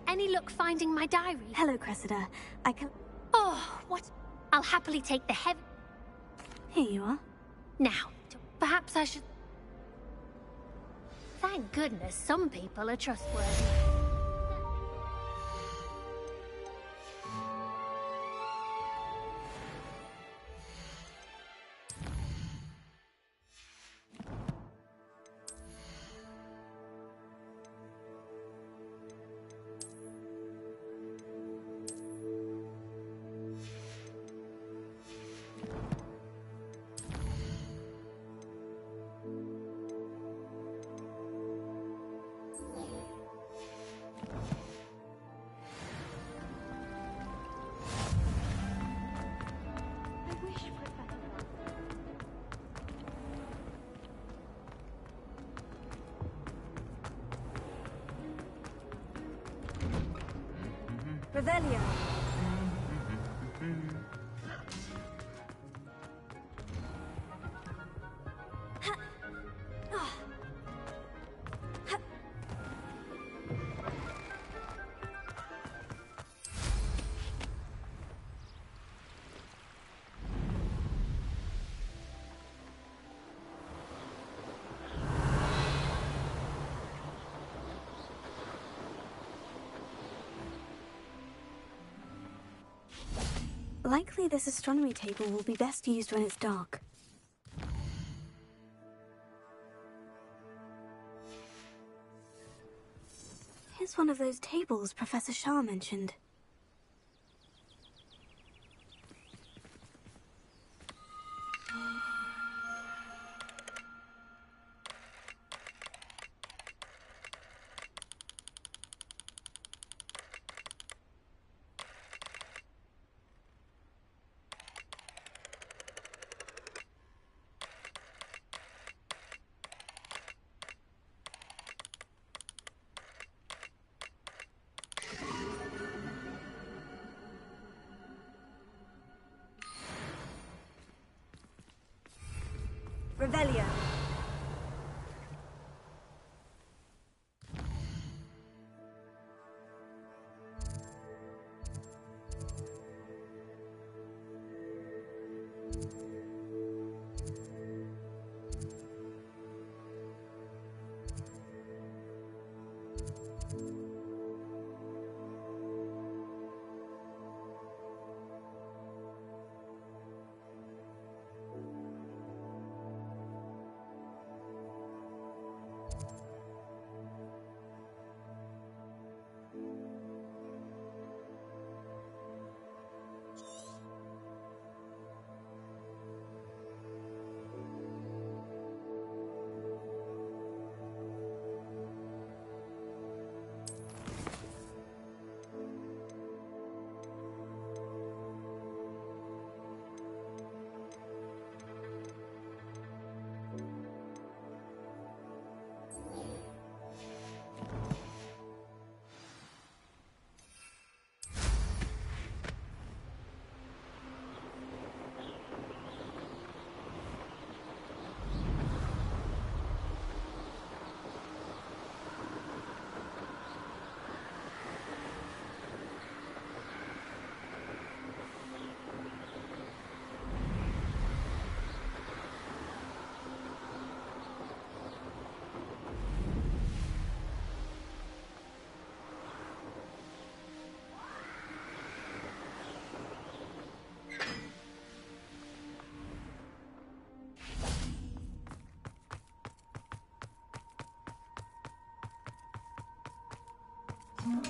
Any luck finding my diary? Hello, Cressida. I can... Oh, what? I'll happily take the heavy... Here you are. Now, perhaps I should... Thank goodness some people are trustworthy. Revelio. Likely this astronomy table will be best used when it's dark. Here's one of those tables Professor Shah mentioned. Revelio.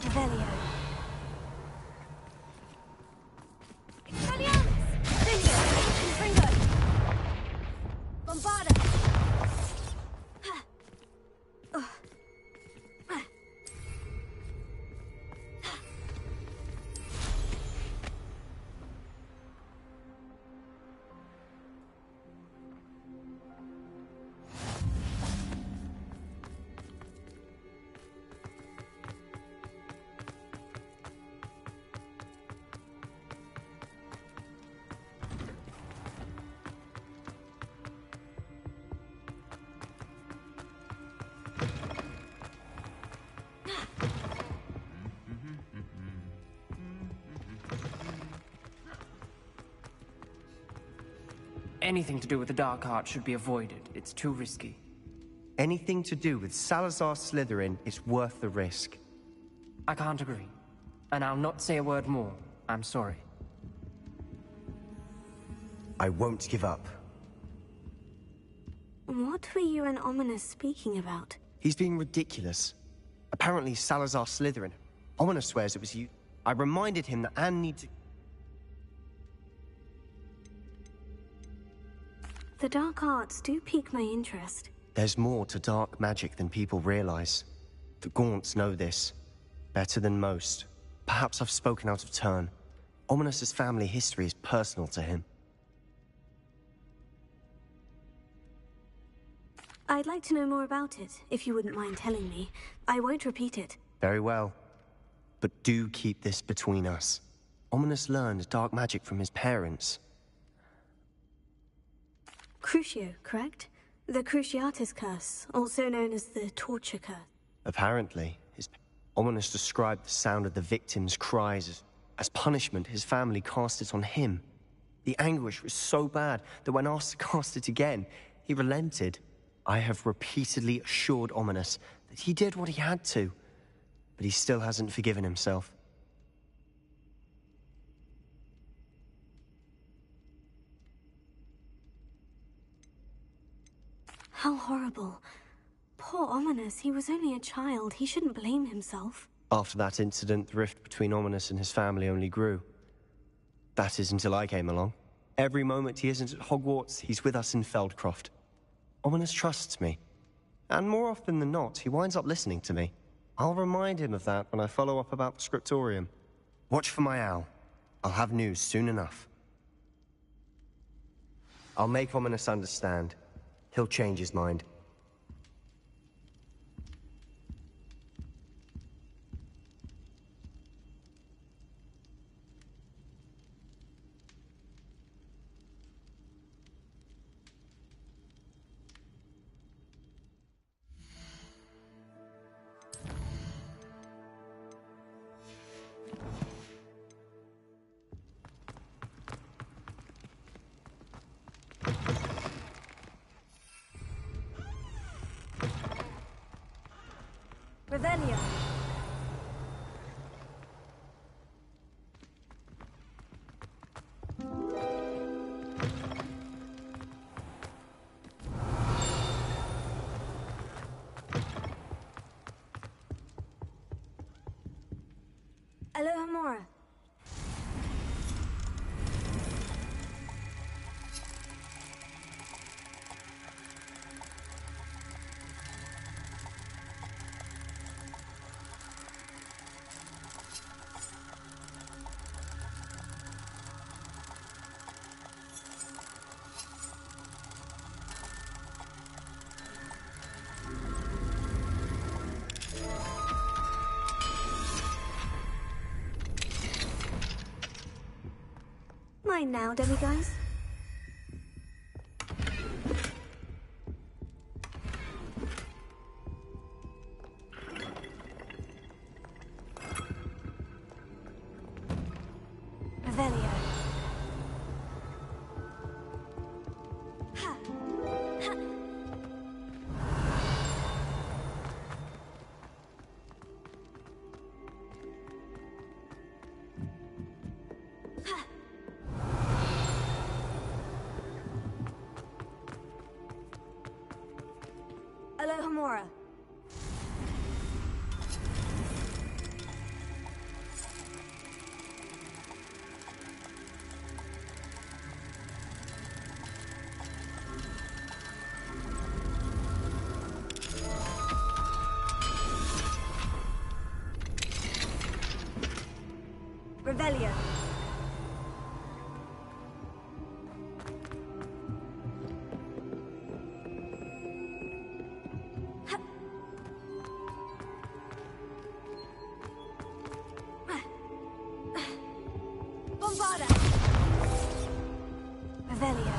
Revelio. anything to do with the Dark Art should be avoided. It's too risky. Anything to do with Salazar Slytherin is worth the risk. I can't agree. And I'll not say a word more. I'm sorry. I won't give up. What were you and Ominous speaking about? He's being ridiculous. Apparently Salazar Slytherin. Ominous swears it was you. I reminded him that Anne needs to... The dark arts do pique my interest. There's more to dark magic than people realize. The Gaunts know this. Better than most. Perhaps I've spoken out of turn. Ominous's family history is personal to him. I'd like to know more about it, if you wouldn't mind telling me. I won't repeat it. Very well. But do keep this between us. Ominous learned dark magic from his parents. Crucio, correct? The Cruciatus Curse, also known as the Torture Curse. Apparently, Ominous described the sound of the victim's cries as punishment. His family cast it on him. The anguish was so bad that when asked to cast it again, he relented. I have repeatedly assured Ominous that he did what he had to, but he still hasn't forgiven himself. How horrible. Poor Ominous, he was only a child. He shouldn't blame himself. After that incident, the rift between Ominous and his family only grew. That is until I came along. Every moment he isn't at Hogwarts, he's with us in Feldcroft. Ominous trusts me. And more often than not, he winds up listening to me. I'll remind him of that when I follow up about the scriptorium. Watch for my owl. I'll have news soon enough. I'll make Ominous understand. He'll change his mind. Revelio. Alohomora. Mine now, demiguise. Revelio. Ha! Ha! Alohomora. Revelio. Bombarda. Revelio.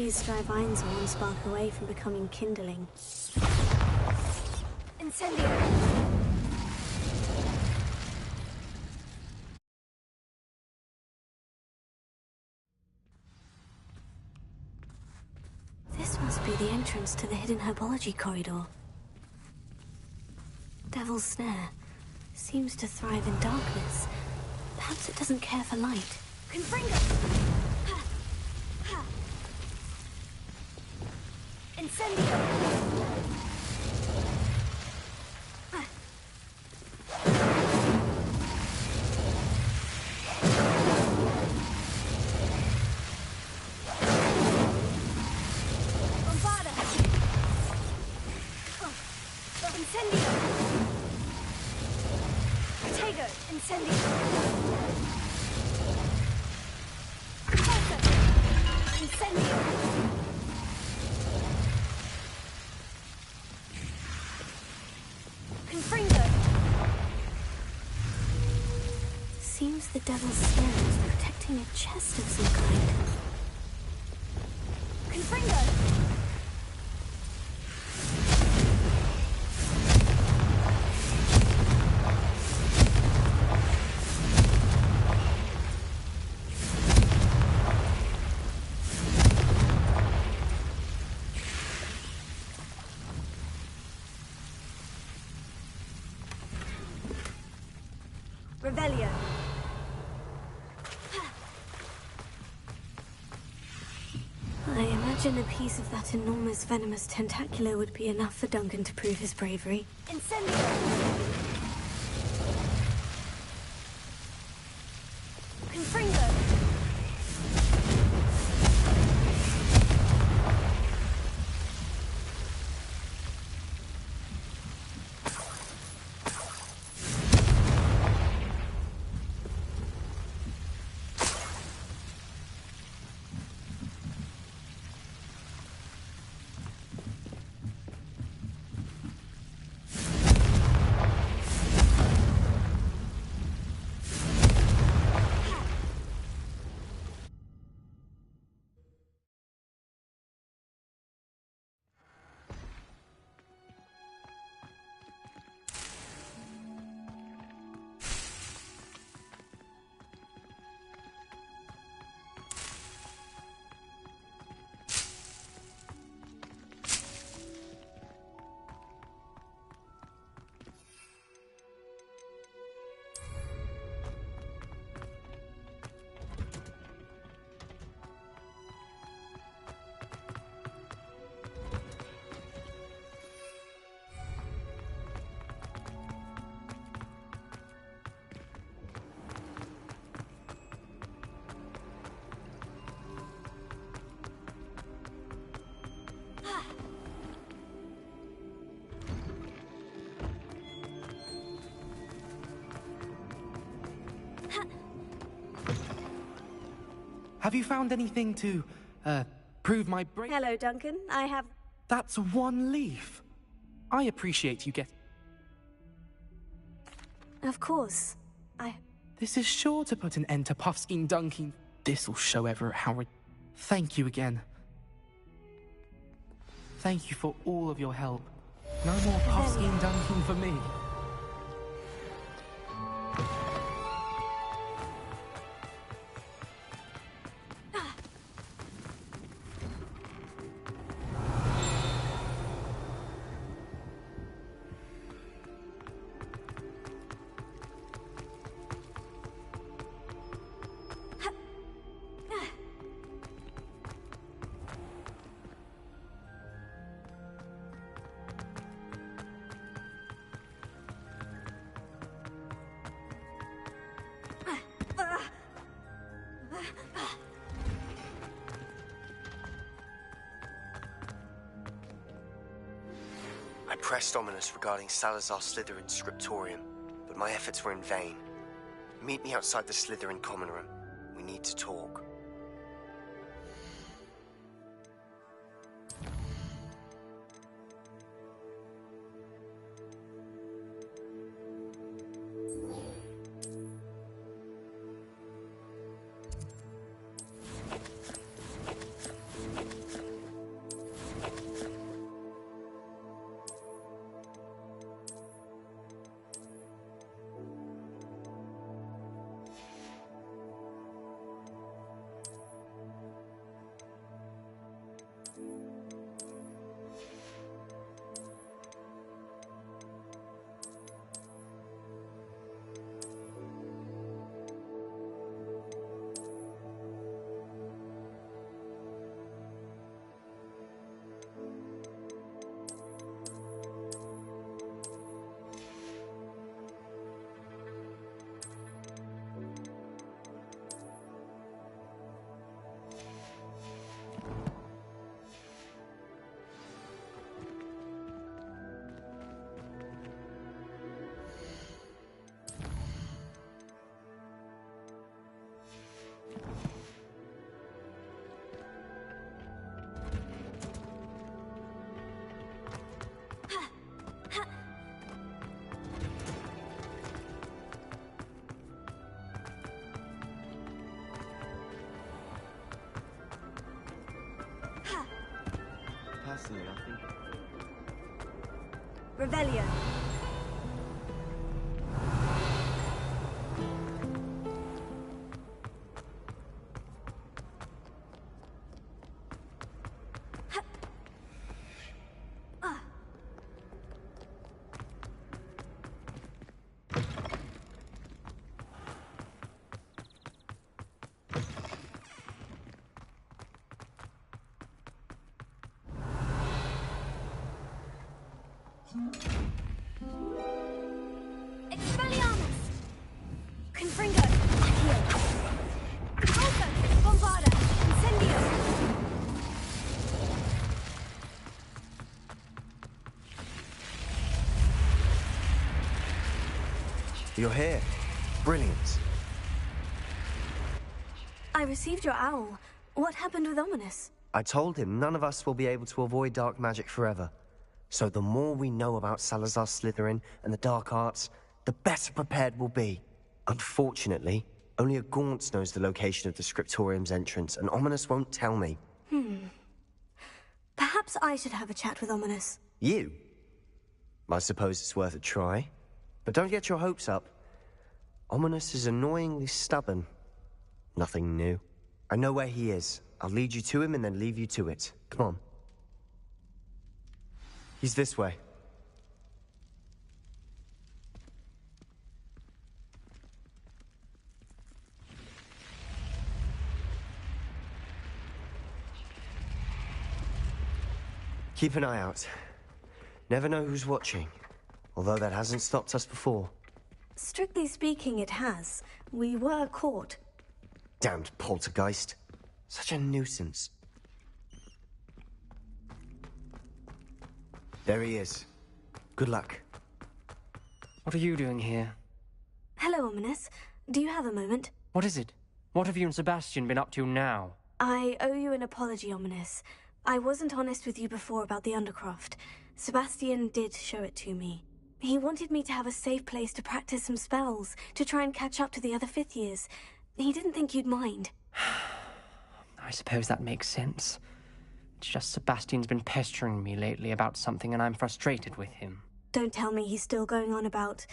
These dry vines are one spark away from becoming kindling. Incendio! This must be the entrance to the hidden herbology corridor. Devil's Snare seems to thrive in darkness. Perhaps it doesn't care for light. Confringo! Incendio! Seems the Devil's Snare is protecting a chest of some kind. Confringo! Revelio. I imagine a piece of that enormous venomous tentacular would be enough for Duncan to prove his bravery. Incendio! Confringo! Have you found anything to, prove my brain? Hello, Duncan. I have... That's one leaf. I appreciate you Of course. This is sure to put an end to Puffskein dunking. This'll show Everett how... Thank you again. Thank you for all of your help. No more Puffskein dunking for me. I pressed Ominous regarding Salazar Slytherin's scriptorium, but my efforts were in vain. Meet me outside the Slytherin common room. We need to talk. Certainly, I think. Revelio. Expelliarmus! Confringo! Accio! Volca! Bombarda! Incendio! You're here. Brilliant. I received your owl. What happened with Ominous? I told him none of us will be able to avoid dark magic forever. So the more we know about Salazar Slytherin and the dark arts, the better prepared we'll be. Unfortunately, only a Gaunt knows the location of the Scriptorium's entrance, and Ominous won't tell me. Perhaps I should have a chat with Ominous. You? I suppose it's worth a try. But don't get your hopes up. Ominous is annoyingly stubborn. Nothing new. I know where he is. I'll lead you to him and then leave you to it. Come on. He's this way. Keep an eye out. Never know who's watching. Although that hasn't stopped us before. Strictly speaking, it has. We were caught. Damned poltergeist. Such a nuisance. There he is. Good luck. What are you doing here? Hello, Ominous. Do you have a moment? What is it? What have you and Sebastian been up to now? I owe you an apology, Ominous. I wasn't honest with you before about the Undercroft. Sebastian did show it to me. He wanted me to have a safe place to practice some spells, to try and catch up to the other fifth years. He didn't think you'd mind. I suppose that makes sense. It's just Sebastian's been pestering me lately about something and I'm frustrated with him. Don't tell me he's still going on about...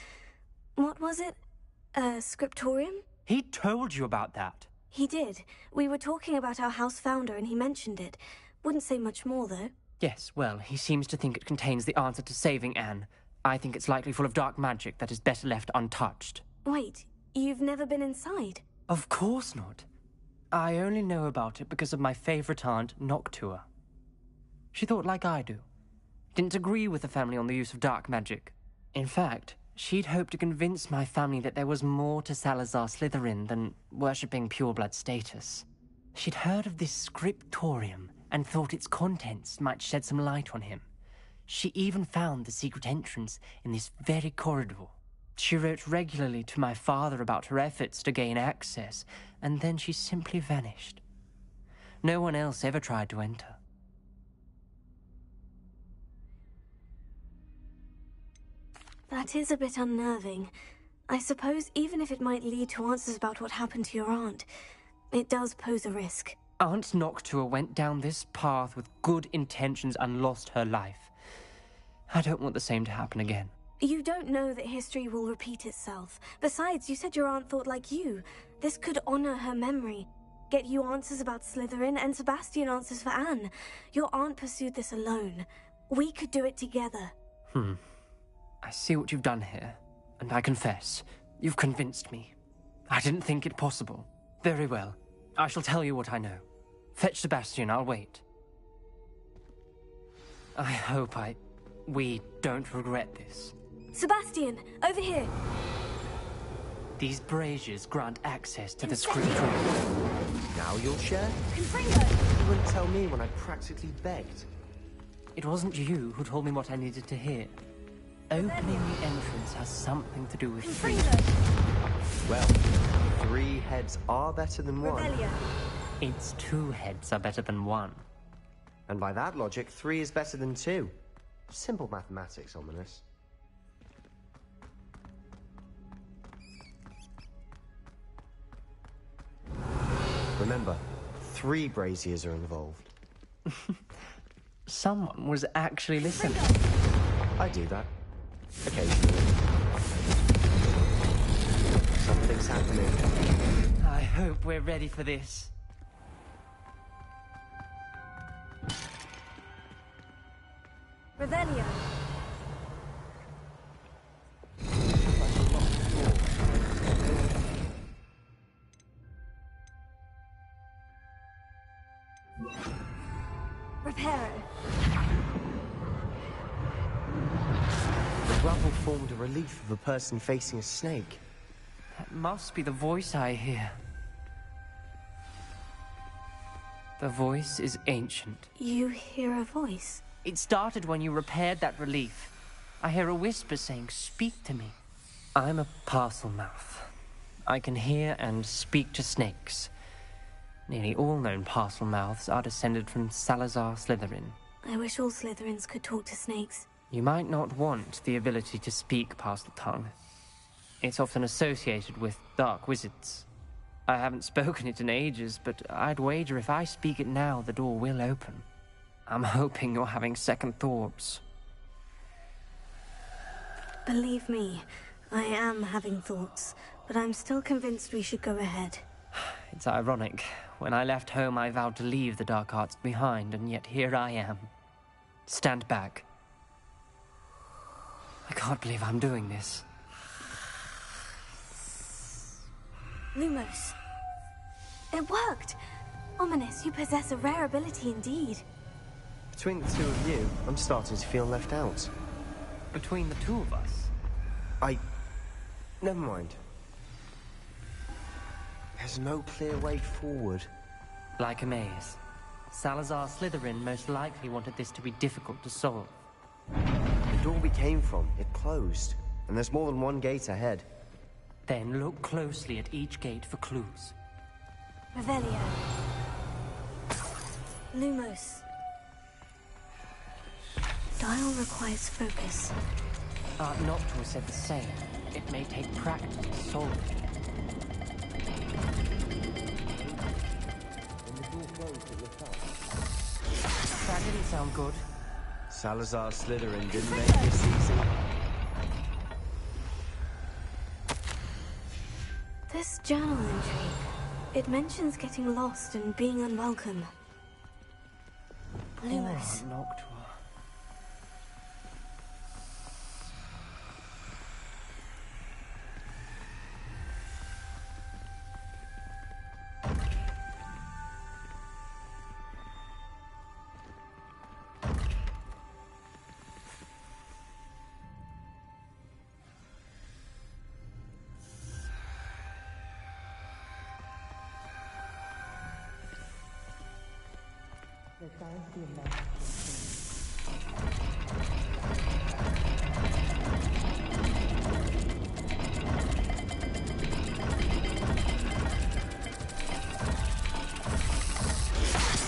What was it? Scriptorium? He told you about that? He did. We were talking about our house founder and he mentioned it. Wouldn't say much more, though. Yes, well, he seems to think it contains the answer to saving Anne. I think it's likely full of dark magic that is better left untouched. Wait, you've never been inside? Of course not. I only know about it because of my favorite aunt, Noctua. She thought like I do. Didn't agree with the family on the use of dark magic. In fact, she'd hoped to convince my family that there was more to Salazar Slytherin than worshipping pureblood status. She'd heard of this scriptorium and thought its contents might shed some light on him. She even found the secret entrance in this very corridor. She wrote regularly to my father about her efforts to gain access, and then she simply vanished. No one else ever tried to enter. That is a bit unnerving. I suppose even if it might lead to answers about what happened to your aunt, it does pose a risk. Aunt Noctua went down this path with good intentions and lost her life. I don't want the same to happen again. You don't know that history will repeat itself. Besides, you said your aunt thought like you. This could honor her memory. Get you answers about Slytherin and Sebastian answers for Anne. Your aunt pursued this alone. We could do it together. I see what you've done here, and I confess, you've convinced me. I didn't think it possible. Very well. I shall tell you what I know. Fetch Sebastian, I'll wait. I hope we don't regret this. Sebastian, over here. These braziers grant access to the scriptorium. Now you'll share? Confringo! You wouldn't tell me when I practically begged. It wasn't you who told me what I needed to hear. Opening the entrance has something to do with freedom. Confringo! Well, 3 heads are better than 1. Revelio. Its 2 heads are better than 1. And by that logic, 3 is better than 2. Simple mathematics, Ominous. Remember, 3 braziers are involved. Someone was actually listening. I do that. Occasionally. Something's happening. I hope we're ready for this. Revelio. Reparo. The rubble formed a relief of a person facing a snake. That must be the voice I hear. The voice is ancient. You hear a voice? It started when you repaired that relief. I hear a whisper saying, "Speak to me." I'm a parcel mouth. I can hear and speak to snakes. Nearly all known parcel mouths are descended from Salazar Slytherin. I wish all Slytherins could talk to snakes. You might not want the ability to speak parcel tongue. It's often associated with dark wizards. I haven't spoken it in ages, but I'd wager if I speak it now, the door will open. I'm hoping you're having second thoughts. Believe me, I am having thoughts, but I'm still convinced we should go ahead. It's ironic. When I left home, I vowed to leave the dark arts behind, and yet here I am. Stand back. I can't believe I'm doing this. Lumos. It worked! Ominous, you possess a rare ability indeed. Between the two of you, I'm starting to feel left out. Between the two of us? Never mind. There's no clear way forward. Like a maze. Salazar Slytherin most likely wanted this to be difficult to solve. The door we came from, it closed. And there's more than one gate ahead. Then look closely at each gate for clues. Revelio. Lumos. Dial requires focus. Art Noctua said the same. It may take practice to solve it. That didn't sound good. Salazar Slytherin didn't make this easy. This journal entry, it mentions getting lost and being unwelcome. Lumos. Art Noctua.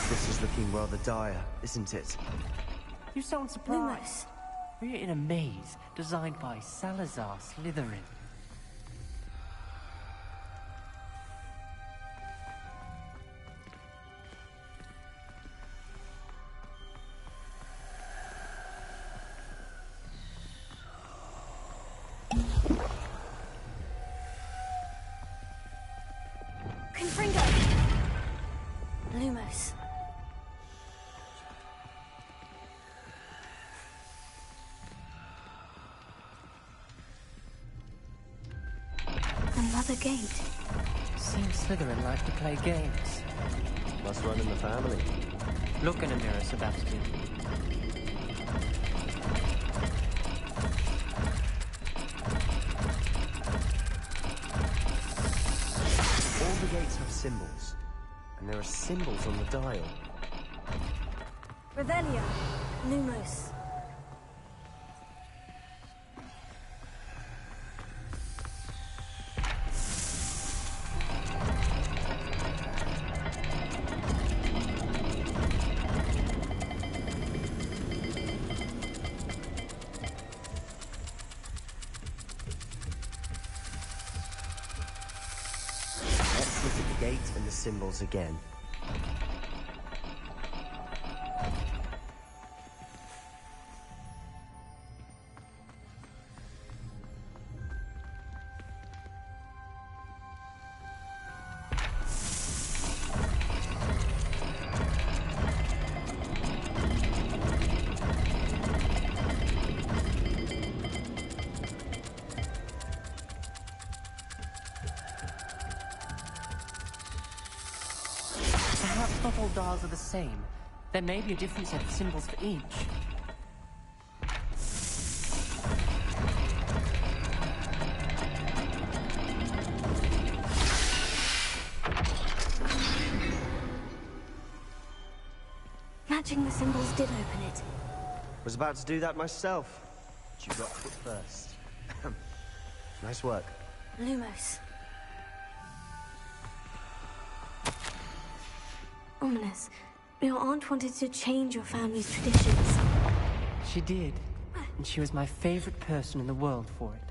This is looking rather dire, isn't it? You sound surprised. Lumos. We're in a maze designed by Salazar Slytherin. Confringo. Lumos. Another gate. Seems Slytherin like to play games. Must run in the family. Look in a mirror, Sebastian. All the gates have symbols. And there are symbols on the dial. Revelio. Lumos. Let's look at the gate and the symbols again. Perhaps not all dials are the same. There may be a different set of symbols for each. Matching the symbols did open it. Was about to do that myself. But you got to it first. Nice work. Lumos. Ominous. Your aunt wanted to change your family's traditions. She did. And she was my favorite person in the world for it.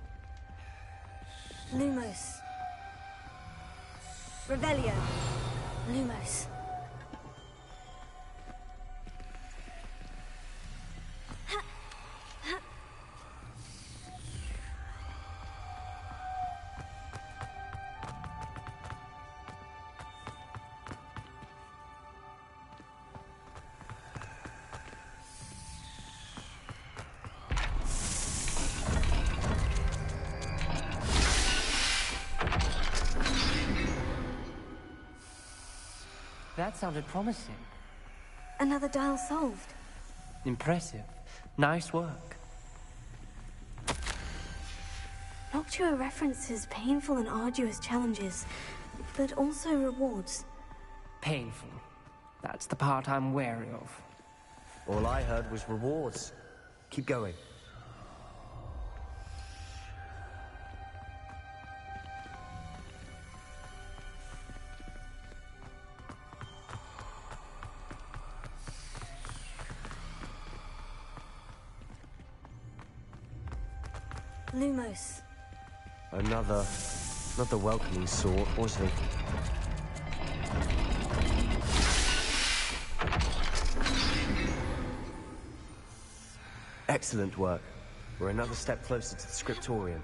Lumos. Revelio. Lumos. That sounded promising. Another dial solved. Impressive. Nice work. Noctua references painful and arduous challenges, but also rewards. Painful. That's the part I'm wary of. All I heard was rewards. Keep going. Lumos. Another welcoming sort, wasn't he? Excellent work. We're another step closer to the scriptorium.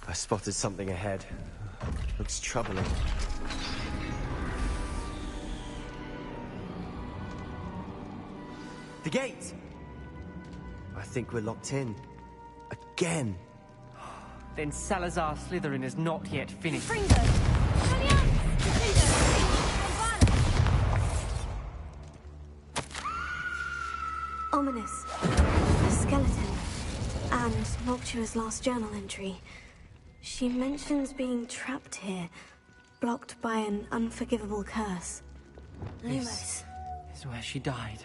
I spotted something ahead. Looks troubling. The gate! I think we're locked in. Again. Then Salazar Slytherin is not yet finished. Fringo! Ominous. A skeleton. And Noctua's last journal entry. She mentions being trapped here, blocked by an unforgivable curse. Lumos. This is where she died.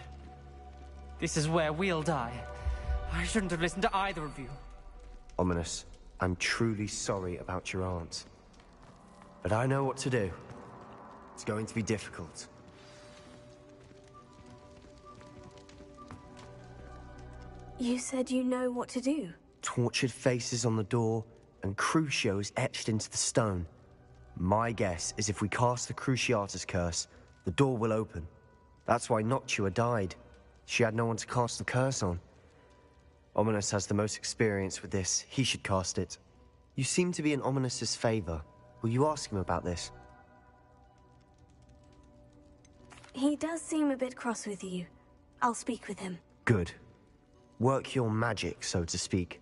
This is where we'll die. I shouldn't have listened to either of you. Ominous, I'm truly sorry about your aunt. But I know what to do. It's going to be difficult. You said you know what to do. Tortured faces on the door, and Crucios etched into the stone. My guess is if we cast the Cruciatus curse, the door will open. That's why Noctua died. She had no one to cast the curse on. Ominous has the most experience with this. He should cast it. You seem to be in Ominous's favor. Will you ask him about this? He does seem a bit cross with you. I'll speak with him. Good. Work your magic, so to speak.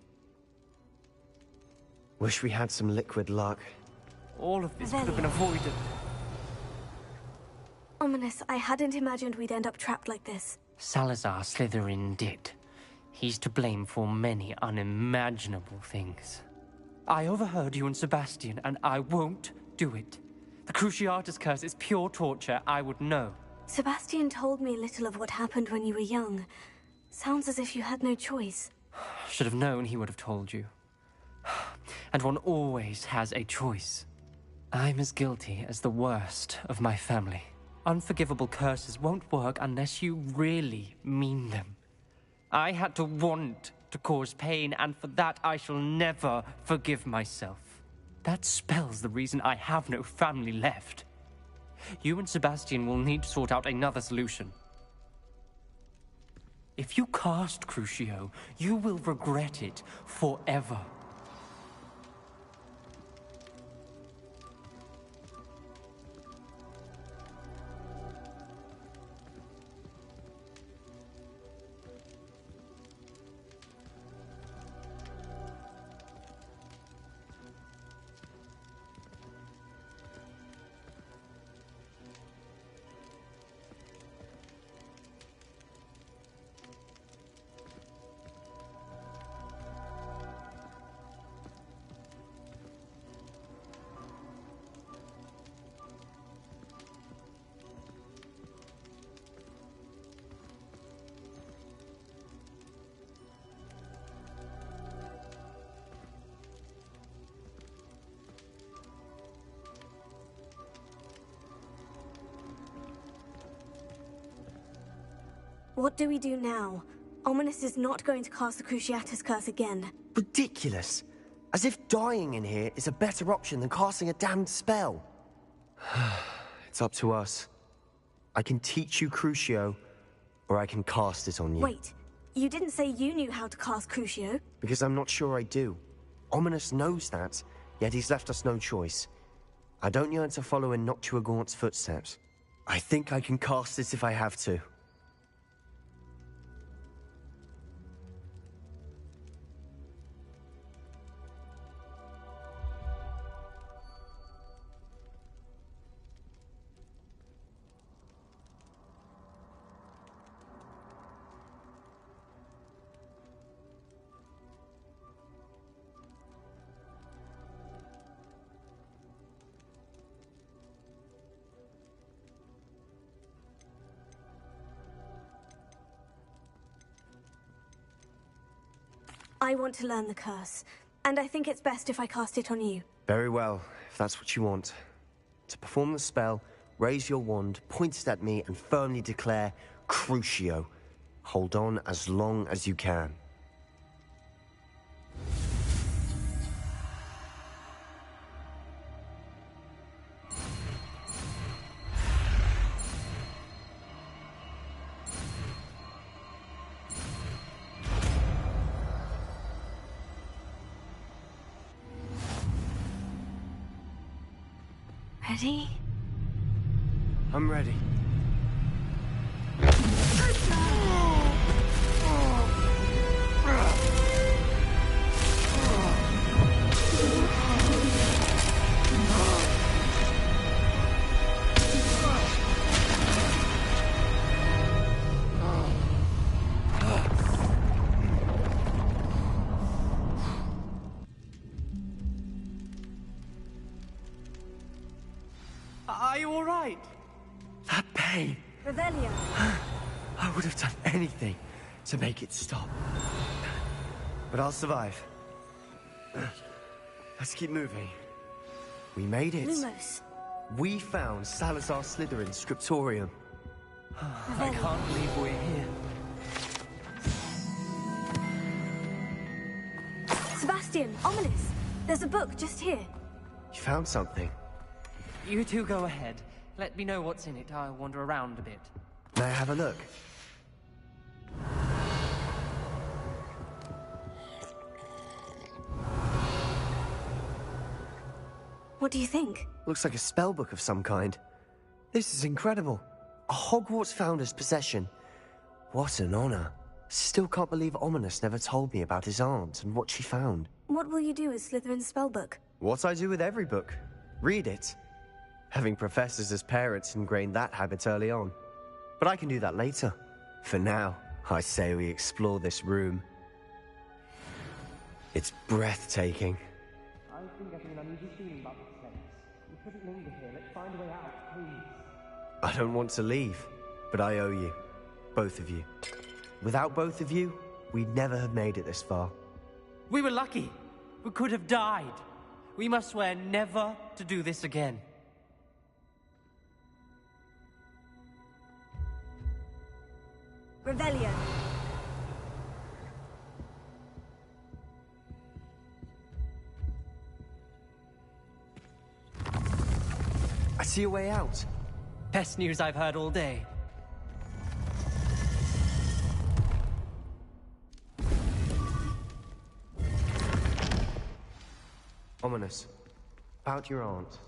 Wish we had some liquid luck. All of this could have been avoided. Ominous, I hadn't imagined we'd end up trapped like this. Salazar Slytherin did. He's to blame for many unimaginable things. I overheard you and Sebastian, and I won't do it. The Cruciatus curse is pure torture. I would know. Sebastian told me little of what happened when you were young. Sounds as if you had no choice. Should have known he would have told you. And one always has a choice. I'm as guilty as the worst of my family. Unforgivable curses won't work unless you really mean them. I had to want to cause pain, and for that I shall never forgive myself. That spells the reason I have no family left. You and Sebastian will need to sort out another solution. If you cast Crucio, you will regret it forever. What do we do now? Ominous is not going to cast the Cruciatus Curse again. Ridiculous. As if dying in here is a better option than casting a damned spell. It's up to us. I can teach you Crucio, or I can cast it on you. Wait, you didn't say you knew how to cast Crucio? Because I'm not sure I do. Ominous knows that, yet he's left us no choice. I don't yearn to follow in Noctua Gaunt's footsteps. I think I can cast it if I have to. I want to learn the curse, and I think it's best if I cast it on you. Very well, if that's what you want. To perform the spell, raise your wand, point it at me, and firmly declare Crucio. Hold on as long as you can. Ready? I'm ready. Are you all right? That pain. Revelio. I would have done anything to make it stop. But I'll survive. Let's keep moving. We made it. Lumos. We found Salazar Slytherin's scriptorium. I can't believe we're here. Sebastian, Ominous. There's a book just here. You found something. You two go ahead. Let me know what's in it. I'll wander around a bit. May I have a look? What do you think? Looks like a spell book of some kind. This is incredible. A Hogwarts founder's possession. What an honor. Still can't believe Ominous never told me about his aunt and what she found. What will you do with Slytherin's spellbook? What I do with every book. Read it. Having professors as parents ingrained that habit early on. But I can do that later. For now, I say we explore this room. It's breathtaking. I've been getting an uneasy feeling about this place. We couldn't linger here. Let's find a way out, please. I don't want to leave, but I owe you. Both of you. Without both of you, we'd never have made it this far. We were lucky. We could have died. We must swear never to do this again. Revelio. I see a way out. Best news I've heard all day. Ominous. About your aunt.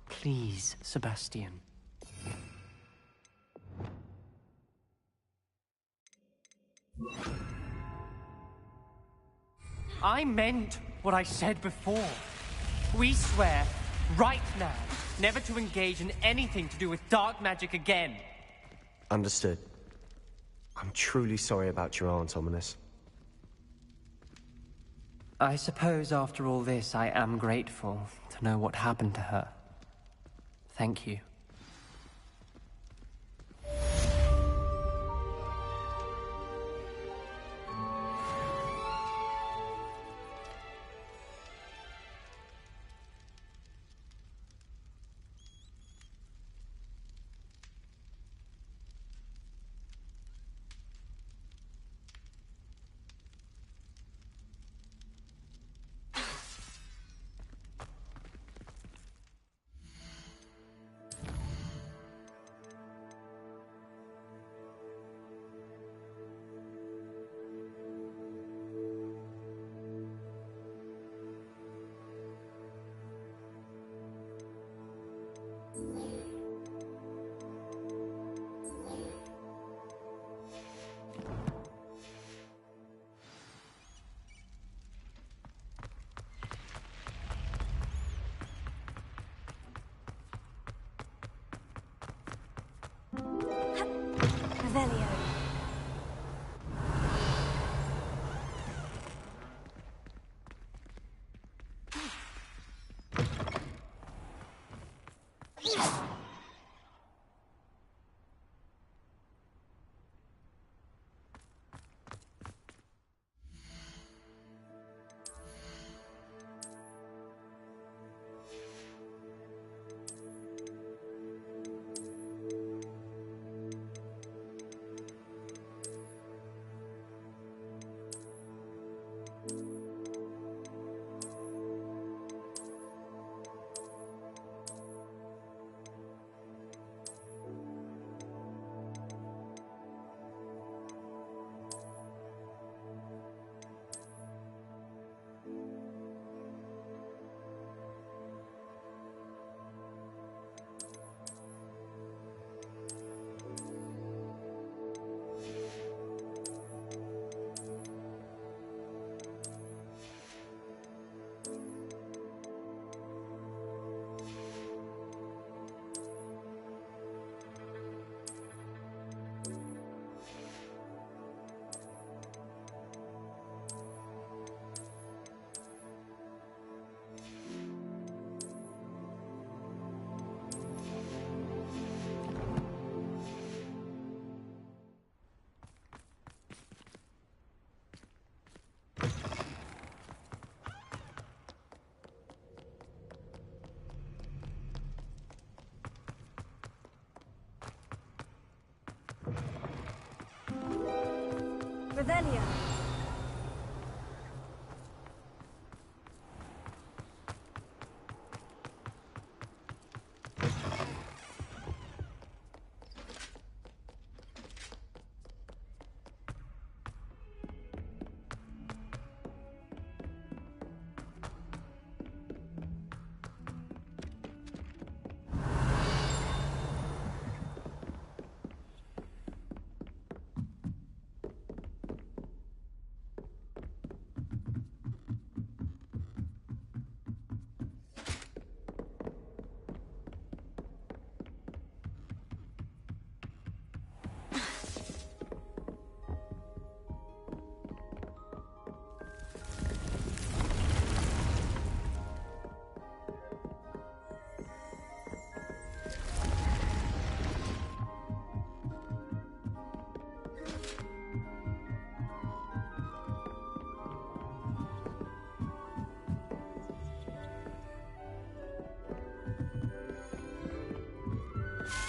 Please, Sebastian. I meant what I said before. We swear, right now, never to engage in anything to do with dark magic again. Understood. I'm truly sorry about your aunt, Ominous. I suppose after all this, I am grateful to know what happened to her. Thank you. Revelio. Revelio.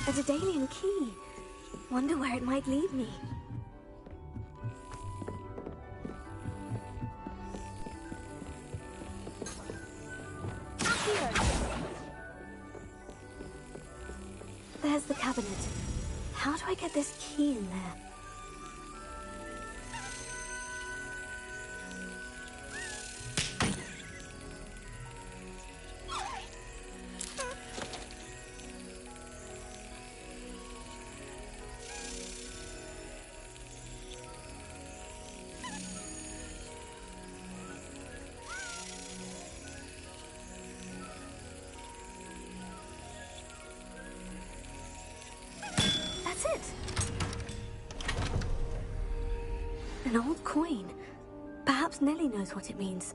A Daedalian key. Wonder where it might lead me. There's the cabinet. How do I get this key in there? That's it. An old coin. Perhaps Nellie knows what it means.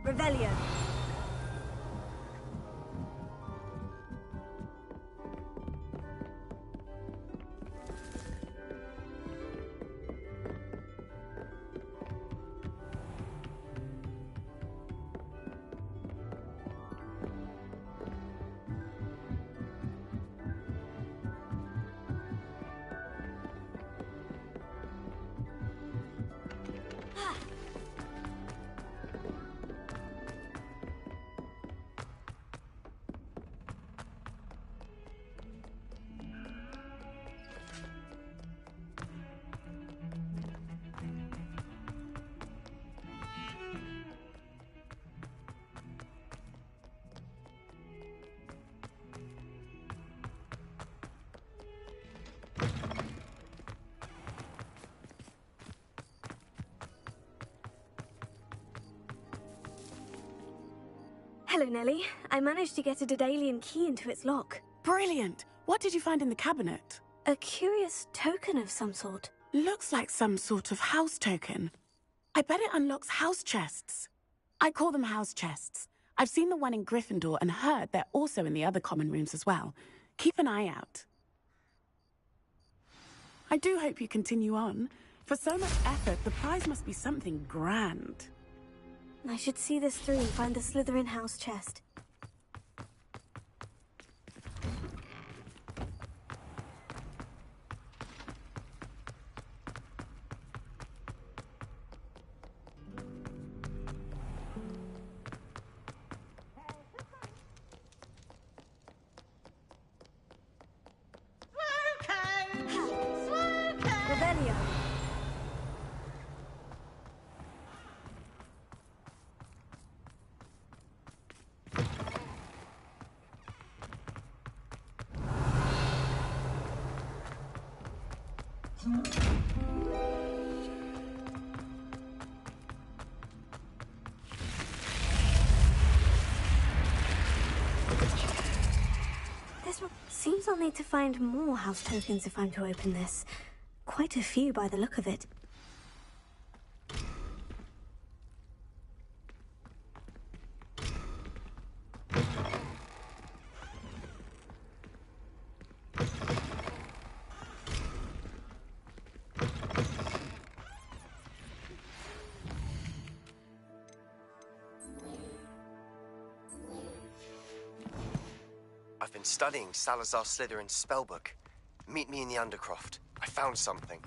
Revelio. Hello, Nellie. I managed to get a Daedalian key into its lock. Brilliant! What did you find in the cabinet? A curious token of some sort. Looks like some sort of house token. I bet it unlocks house chests. I call them house chests. I've seen the one in Gryffindor and heard they're also in the other common rooms as well. Keep an eye out. I do hope you continue on. For so much effort, the prize must be something grand. I should see this through and find the Slytherin house chest. Revelio. Seems I'll need to find more house tokens if I'm to open this. Quite a few by the look of it. I've been studying Salazar Slytherin's spellbook. Meet me in the Undercroft. I found something.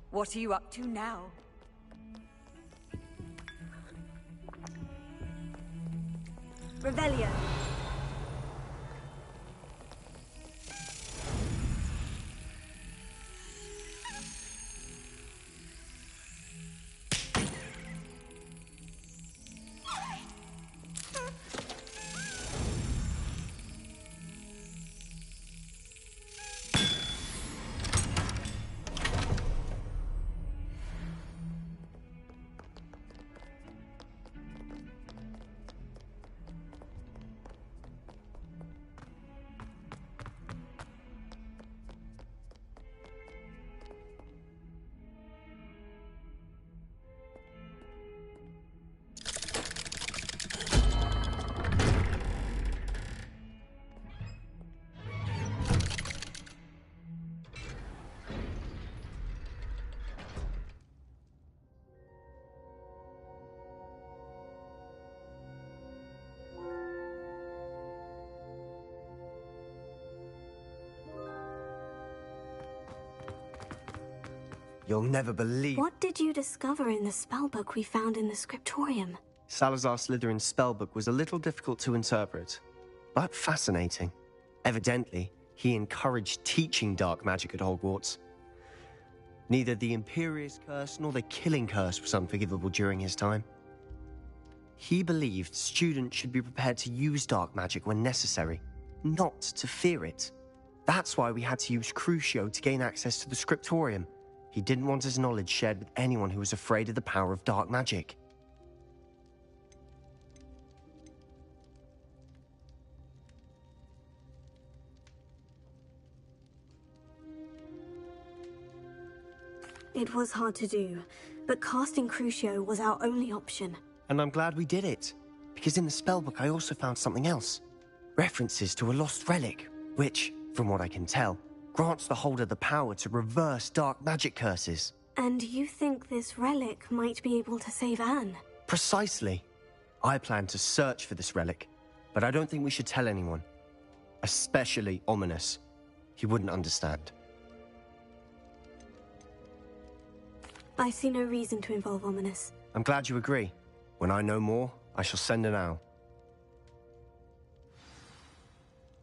What are you up to now? Revelio. You'll never believe... What did you discover in the spellbook we found in the scriptorium? Salazar Slytherin's spellbook was a little difficult to interpret, but fascinating. Evidently, he encouraged teaching dark magic at Hogwarts. Neither the Imperious Curse nor the Killing Curse was unforgivable during his time. He believed students should be prepared to use dark magic when necessary, not to fear it. That's why we had to use Crucio to gain access to the scriptorium. He didn't want his knowledge shared with anyone who was afraid of the power of dark magic. It was hard to do, but casting Crucio was our only option. And I'm glad we did it, because in the spellbook I also found something else. References to a lost relic, which, from what I can tell, grants the holder the power to reverse dark magic curses. And you think this relic might be able to save Anne? Precisely. I plan to search for this relic, but I don't think we should tell anyone. Especially Ominous. He wouldn't understand. I see no reason to involve Ominous. I'm glad you agree. When I know more, I shall send an owl.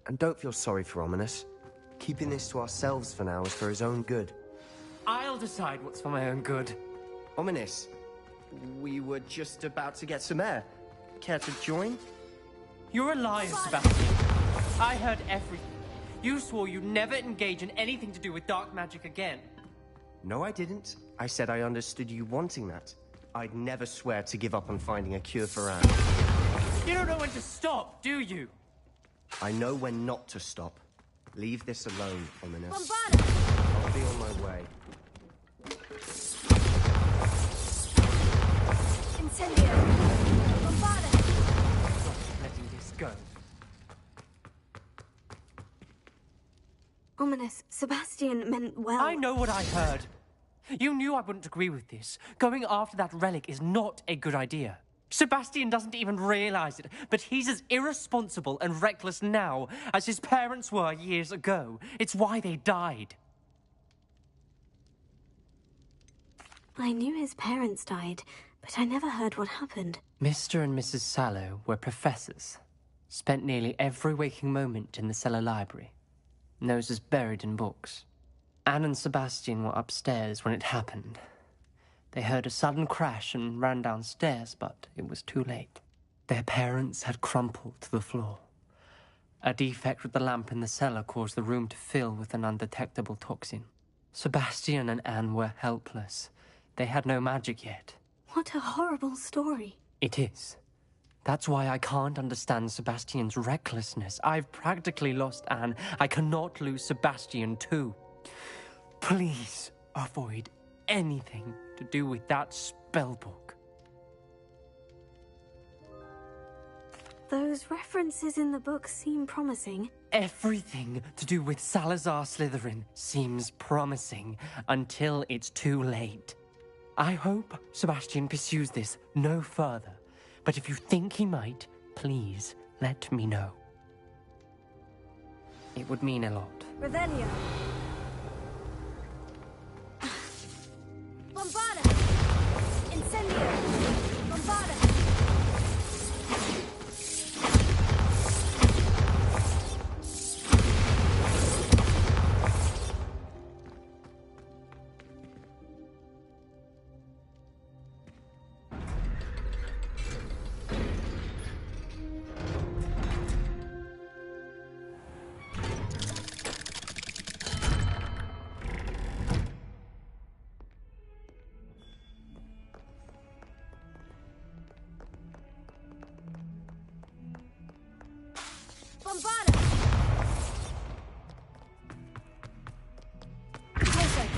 And don't feel sorry for Ominous. Keeping this to ourselves for now is for his own good. I'll decide what's for my own good. Ominous, we were just about to get some air. Care to join? You're a liar, Sebastian. I heard everything. You swore you'd never engage in anything to do with dark magic again. No, I didn't. I said I understood you wanting that. I'd never swear to give up on finding a cure for Anne. You don't know when to stop, do you? I know when not to stop. Leave this alone, Ominous. Bombarda! I'll be on my way. Incendio! Bombarda! Not letting this go. Ominous, Sebastian meant well. I know what I heard. You knew I wouldn't agree with this. Going after that relic is not a good idea. Sebastian doesn't even realize it, but he's as irresponsible and reckless now as his parents were years ago. It's why they died. I knew his parents died, but I never heard what happened. Mr. and Mrs. Sallow were professors. Spent nearly every waking moment in the cellar library. Noses buried in books. Anne and Sebastian were upstairs when it happened. They heard a sudden crash and ran downstairs, but it was too late. Their parents had crumpled to the floor. A defect with the lamp in the cellar caused the room to fill with an undetectable toxin. Sebastian and Anne were helpless. They had no magic yet. What a horrible story. It is. That's why I can't understand Sebastian's recklessness. I've practically lost Anne. I cannot lose Sebastian too. Please avoid anything to do with that spellbook. Those references in the book seem promising. Everything to do with Salazar Slytherin seems promising until it's too late. I hope Sebastian pursues this no further, but if you think he might, please let me know. It would mean a lot. Revelio. Bombarda! Incendio! Bombarda! Bombarda! Closer!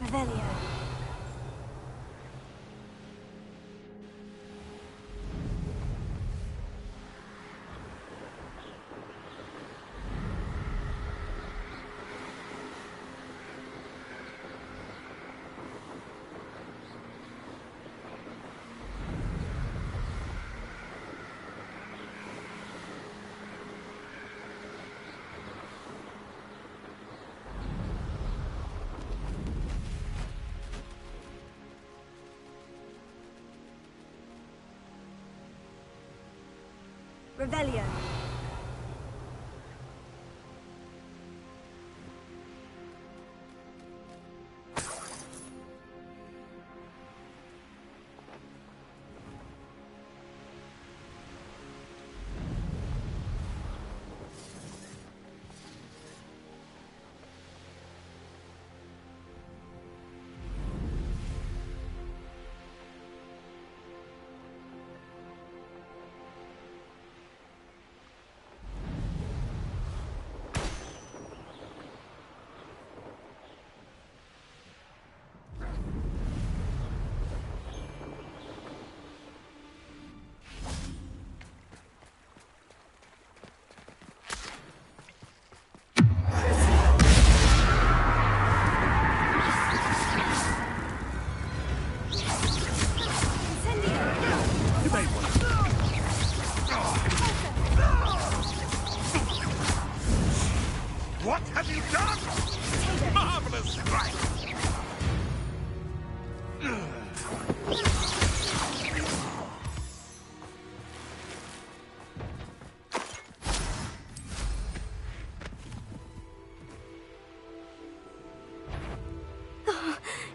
Revelio. Revelio.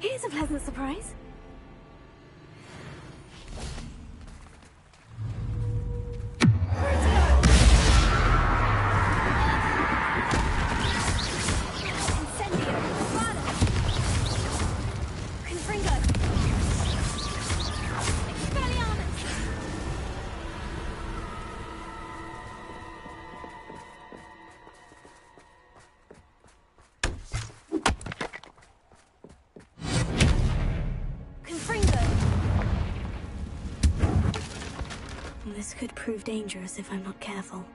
Here's a pleasant surprise. This could prove dangerous if I'm not careful.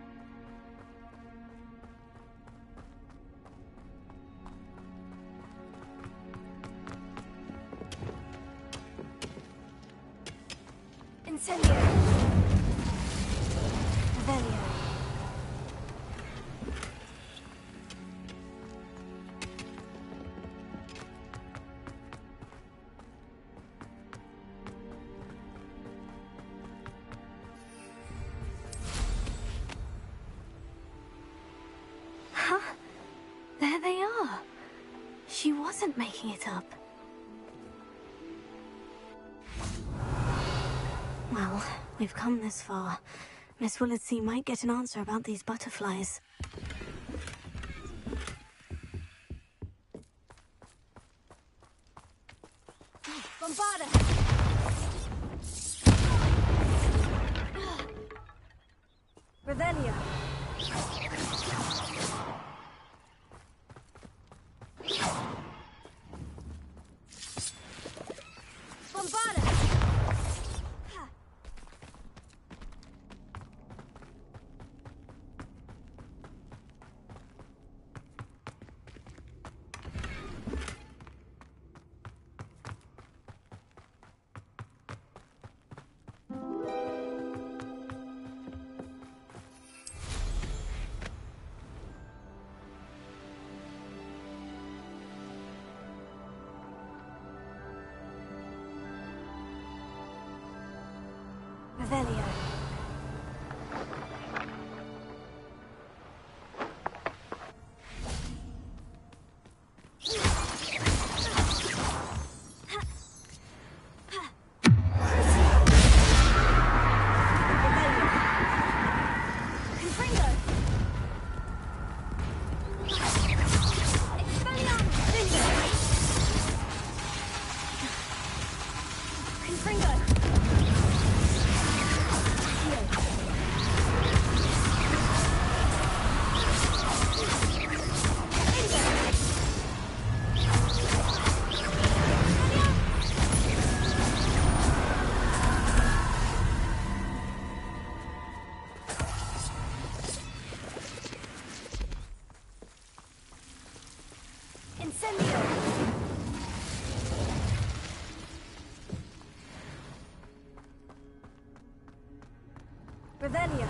Incendio! Revelio. There they are. She wasn't making it up. Well, we've come this far. Miss Willardsea might get an answer about these butterflies. Bombarda! Revelio! Revelio. Revelio.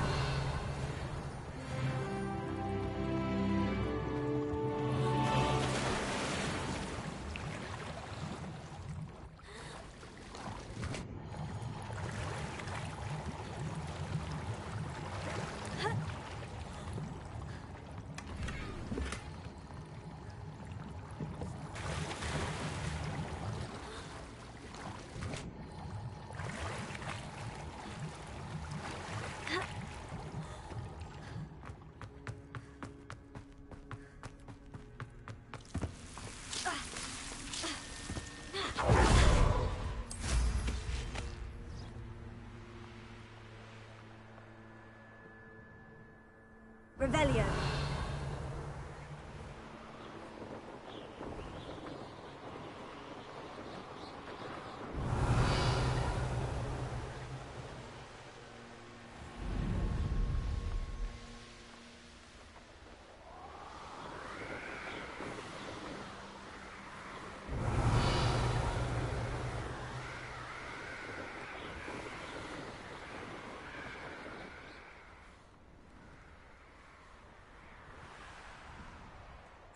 Revelio.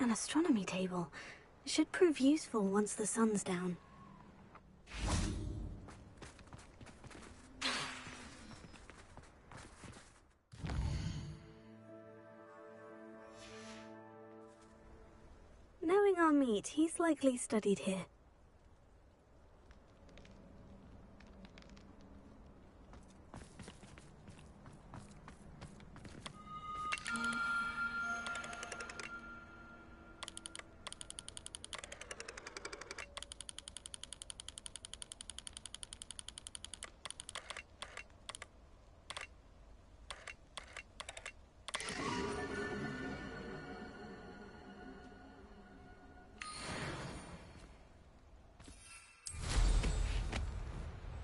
An astronomy table. Should prove useful once the sun's down. Knowing our meet, he's likely studied here.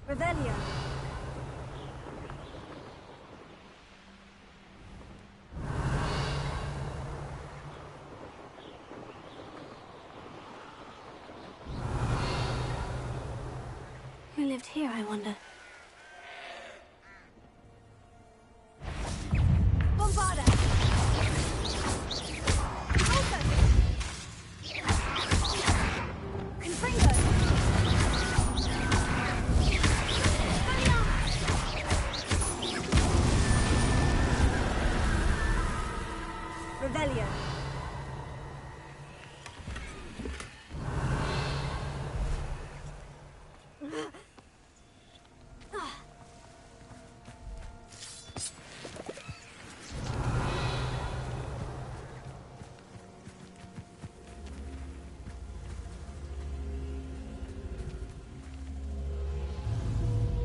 Revelio. Who lived here, I wonder? Bombarda! Confringo! Revelio.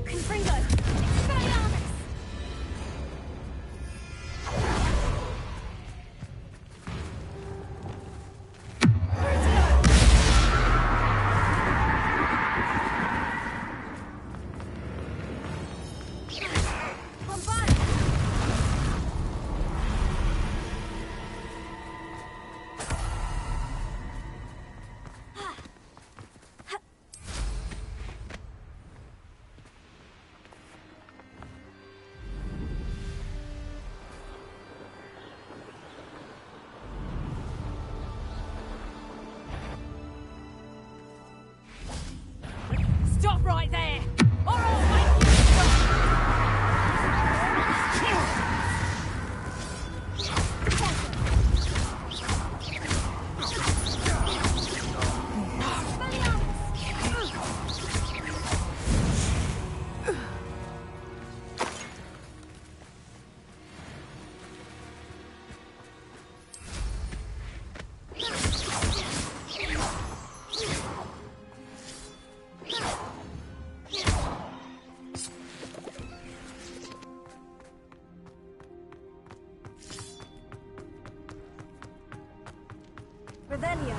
Confringo! Expelliarmus! Bombard! Stop right there! Or I'll make you stop! Revelio.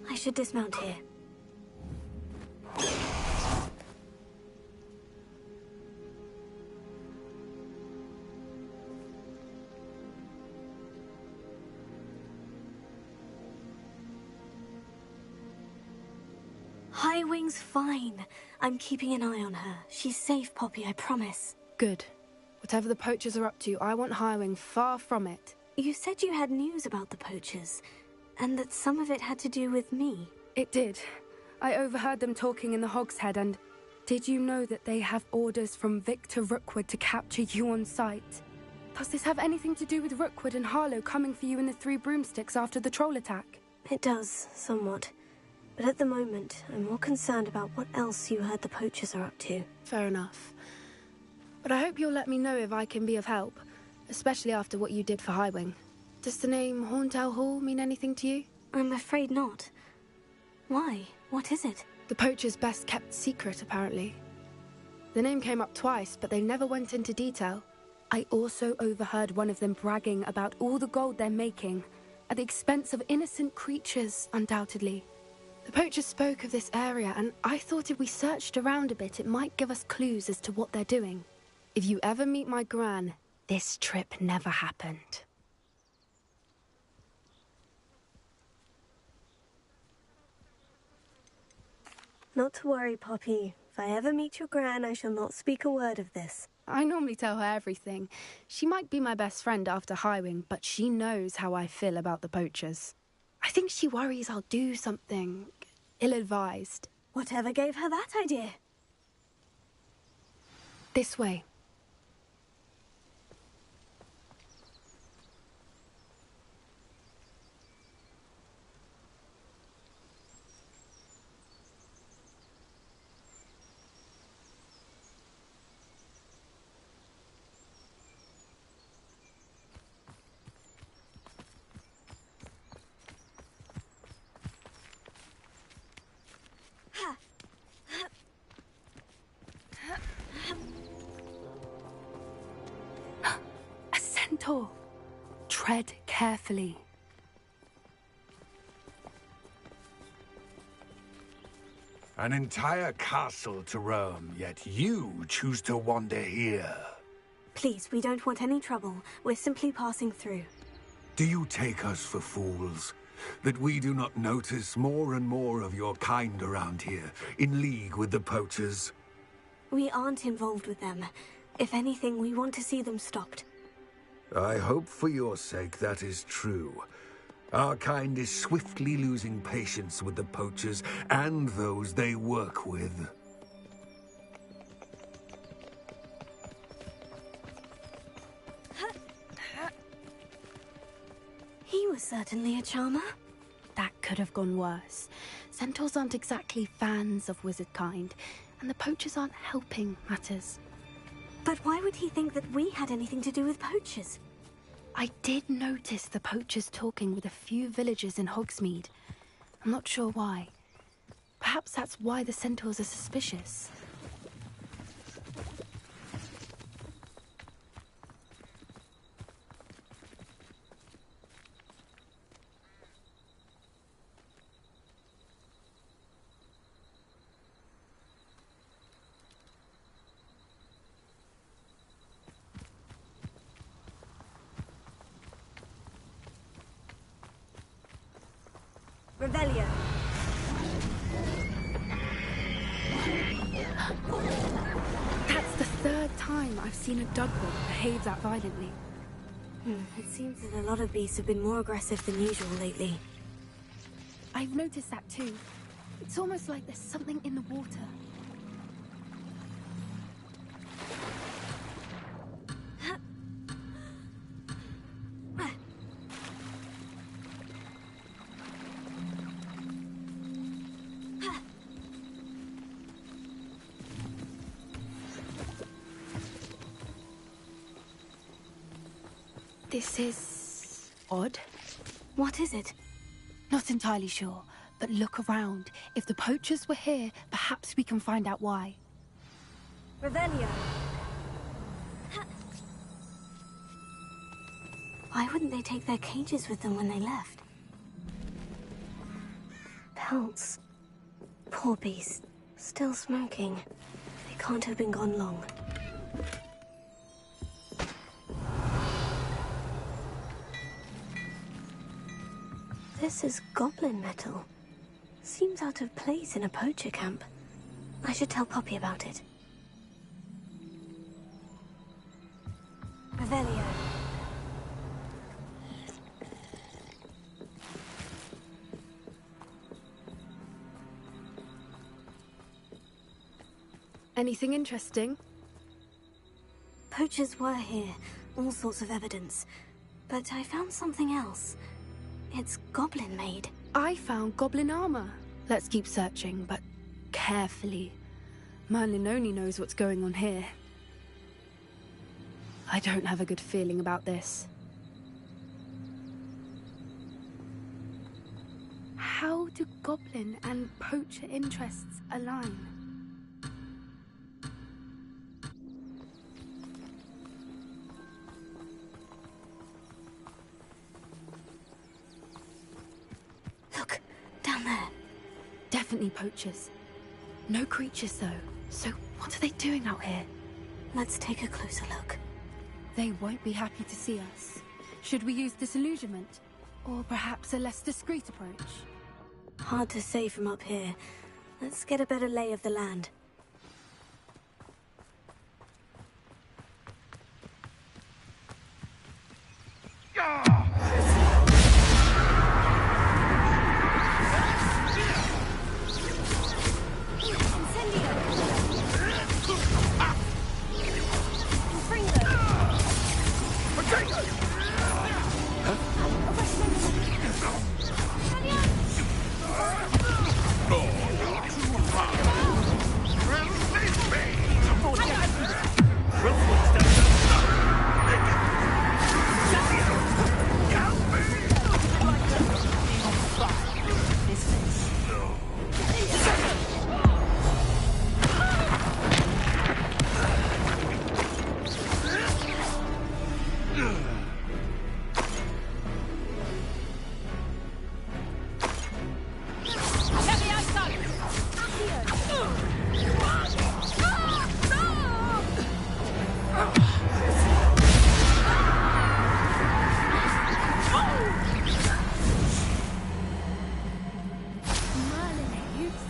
I should dismount here. High Wing's fine. I'm keeping an eye on her. She's safe, Poppy, I promise. Good. Whatever the poachers are up to, I want Highwing far from it. You said you had news about the poachers, and that some of it had to do with me. It did. I overheard them talking in the Hogshead, and did you know that they have orders from Victor Rookwood to capture you on sight? Does this have anything to do with Rookwood and Harlow coming for you in the Three Broomsticks after the troll attack? It does, somewhat. But at the moment, I'm more concerned about what else you heard the poachers are up to. Fair enough. But I hope you'll let me know if I can be of help, especially after what you did for Highwing. Does the name Horntail Hall mean anything to you? I'm afraid not. Why? What is it? The poachers' best kept secret, apparently. The name came up twice, but they never went into detail. I also overheard one of them bragging about all the gold they're making, at the expense of innocent creatures, undoubtedly. The poachers spoke of this area, and I thought if we searched around a bit, it might give us clues as to what they're doing. If you ever meet my gran, this trip never happened. Not to worry, Poppy. If I ever meet your gran, I shall not speak a word of this. I normally tell her everything. She might be my best friend after Highwing, but she knows how I feel about the poachers. I think she worries I'll do something ill-advised. Whatever gave her that idea? This way. centaur. Tread carefully. An entire castle to roam, yet you choose to wander here. Please, we don't want any trouble. We're simply passing through. Do you take us for fools? That we do not notice more and more of your kind around here, in league with the poachers? We aren't involved with them. If anything, we want to see them stopped. I hope for your sake that is true. Our kind is swiftly losing patience with the poachers and those they work with. He was certainly a charmer. That could have gone worse. Centaurs aren't exactly fans of wizard kind, and the poachers aren't helping matters. But why would he think that we had anything to do with poachers? I did notice the poachers talking with a few villagers in Hogsmeade. I'm not sure why. Perhaps that's why the centaurs are suspicious. Revelio. That's the third time I've seen a dugwort behave that violently. It seems that a lot of beasts have been more aggressive than usual lately. I've noticed that too. It's almost like there's something in the water. This is odd. What is it? Not entirely sure, but look around. If the poachers were here, perhaps we can find out why. Revelio. Why wouldn't they take their cages with them when they left? Pelts. Poor beast. Still smoking. They can't have been gone long. This is goblin metal. Seems out of place in a poacher camp. I should tell Poppy about it. Revelio. Anything interesting? Poachers were here. All sorts of evidence. But I found something else. It's goblin-made. I found goblin armor. Let's keep searching, but carefully. Merlin only knows what's going on here. I don't have a good feeling about this. How do goblin and poacher interests align? Look, down there. Definitely poachers. No creatures, though. So what are they doing out here? Let's take a closer look. They won't be happy to see us. Should we use disillusionment? Or perhaps a less discreet approach? Hard to say from up here. Let's get a better lay of the land.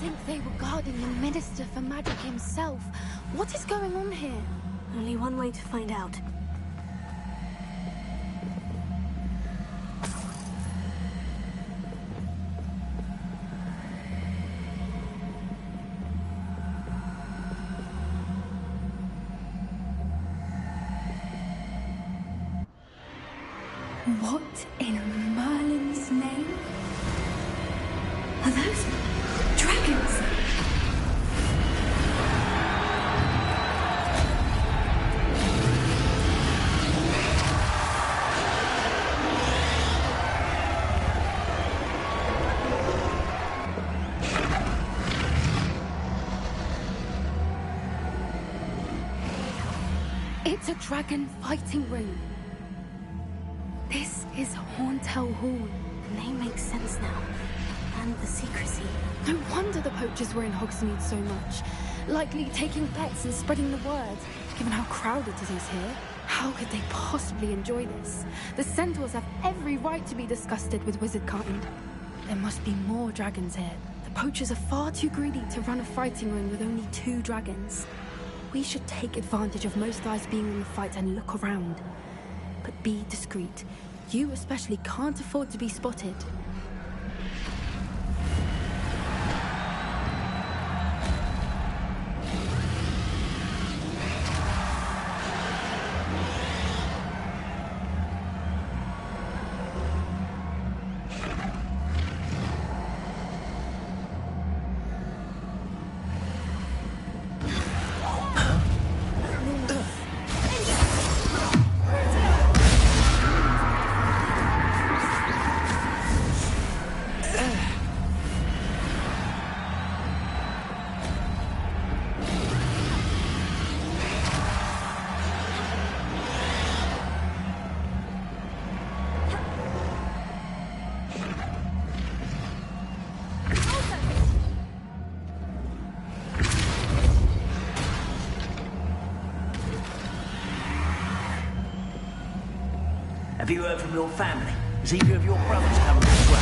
think they were guarding the Minister for Magic himself. What is going on here? Only one way to find out. What in Merlin's name? Are those dragons? It's a dragon fighting ring. This is Horntail Hall. The name makes sense now. And the secrecy. No wonder the poachers were in Hogsmeade so much. Likely taking bets and spreading the word, given how crowded it is here. How could they possibly enjoy this? The centaurs have every right to be disgusted with wizardkind. There must be more dragons here. The poachers are far too greedy to run a fighting ring with only 2 dragons. We should take advantage of most eyes being in the fight and look around. But be discreet. You especially can't afford to be spotted. Have you heard from your family? Has either of your brothers come this way?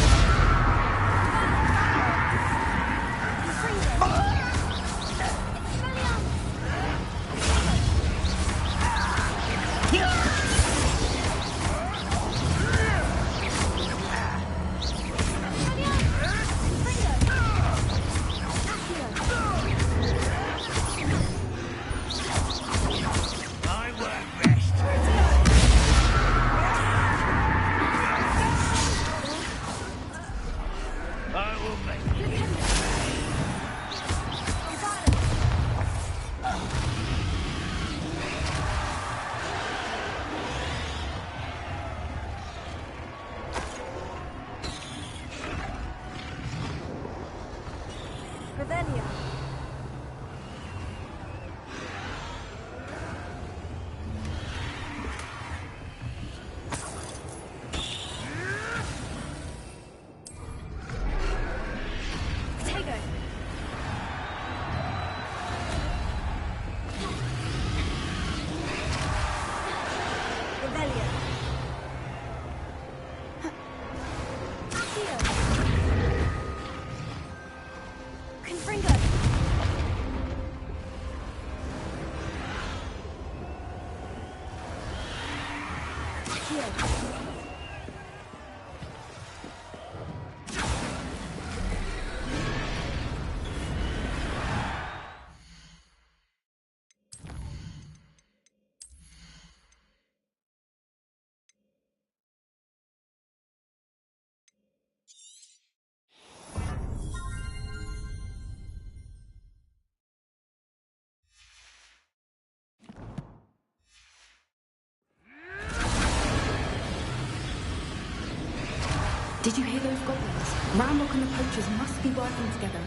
Did you hear those goblins? Ramrock and the poachers must be working together.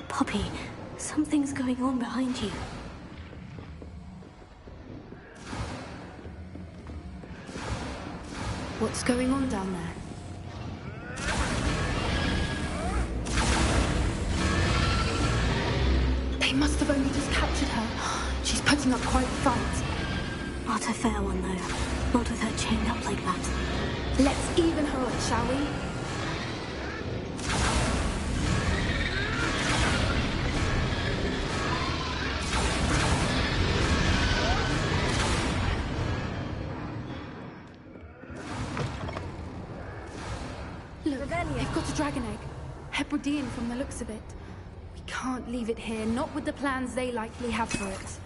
Poppy, something's going on behind you. What's going on down there? They must have only just captured her. She's putting up quite a fight. Not a fair one, though. Not with her chained up like that. Let's even her up, shall we? dragon egg. Hebridean from the looks of it. We can't leave it here, not with the plans they likely have for it.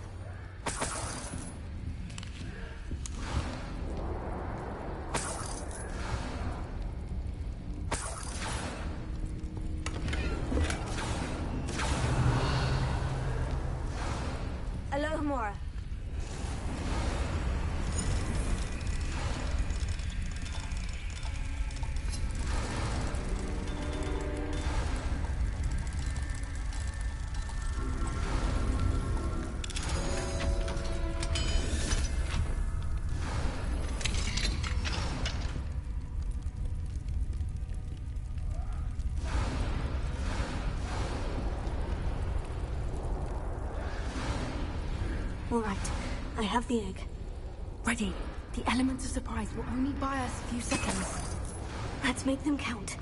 Alohomora. All right, I have the egg. Ready. The elements of surprise will only buy us a few seconds. Let's make them count.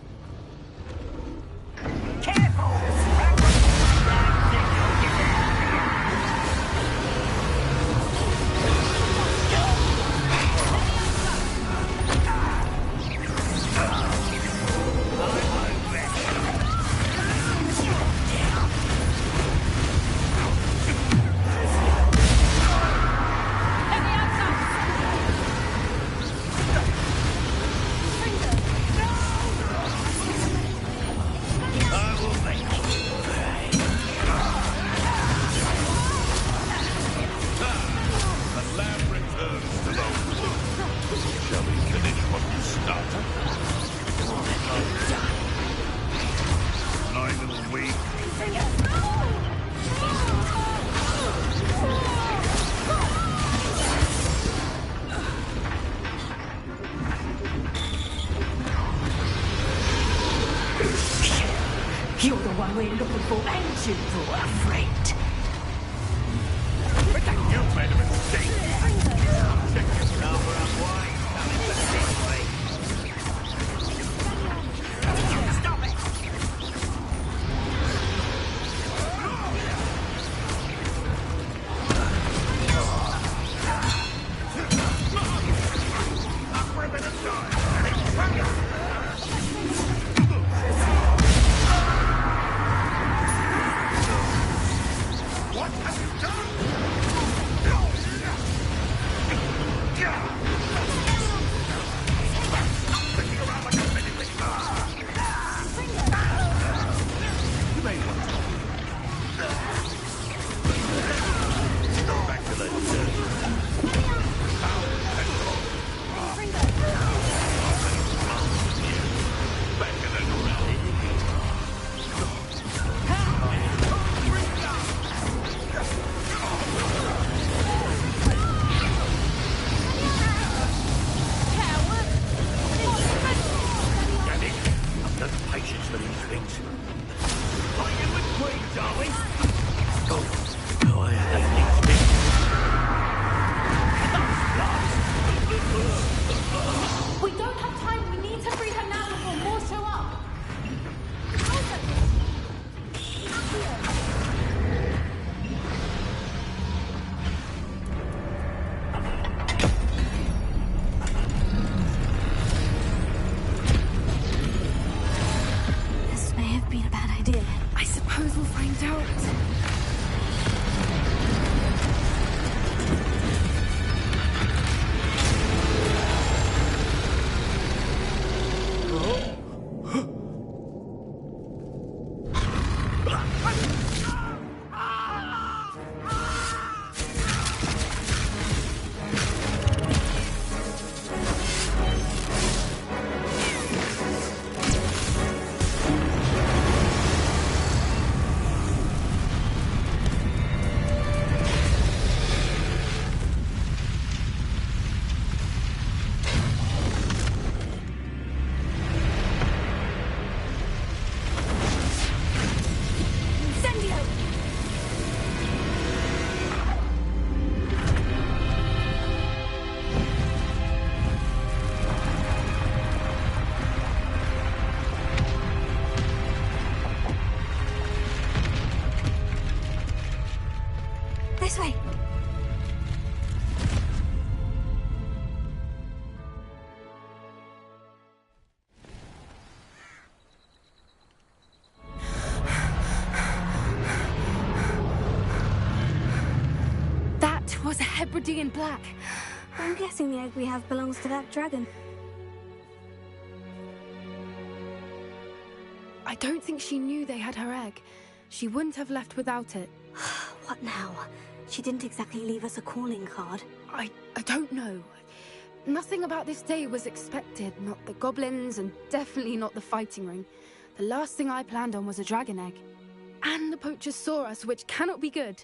You're the one we're looking for, ain't you, poor friend? You made a mistake. Check your number and why coming back this way. Stop it! Up for a bit of time. What have you done? Sticking around like a mini-wig. You may want to. Go back to the back to the patience for these things. Are you with darling? Oh, I hate these things. We don't have time. We need to free her now before more show up. This may have been a bad idea. I suppose we'll find out. Hebridean black. I'm guessing the egg we have belongs to that dragon. I don't think she knew they had her egg. She wouldn't have left without it. What now? She didn't exactly leave us a calling card. I don't know. Nothing about this day was expected. Not the goblins, and definitely not the fighting ring. The last thing I planned on was a dragon egg. And the poachers saw us, which cannot be good.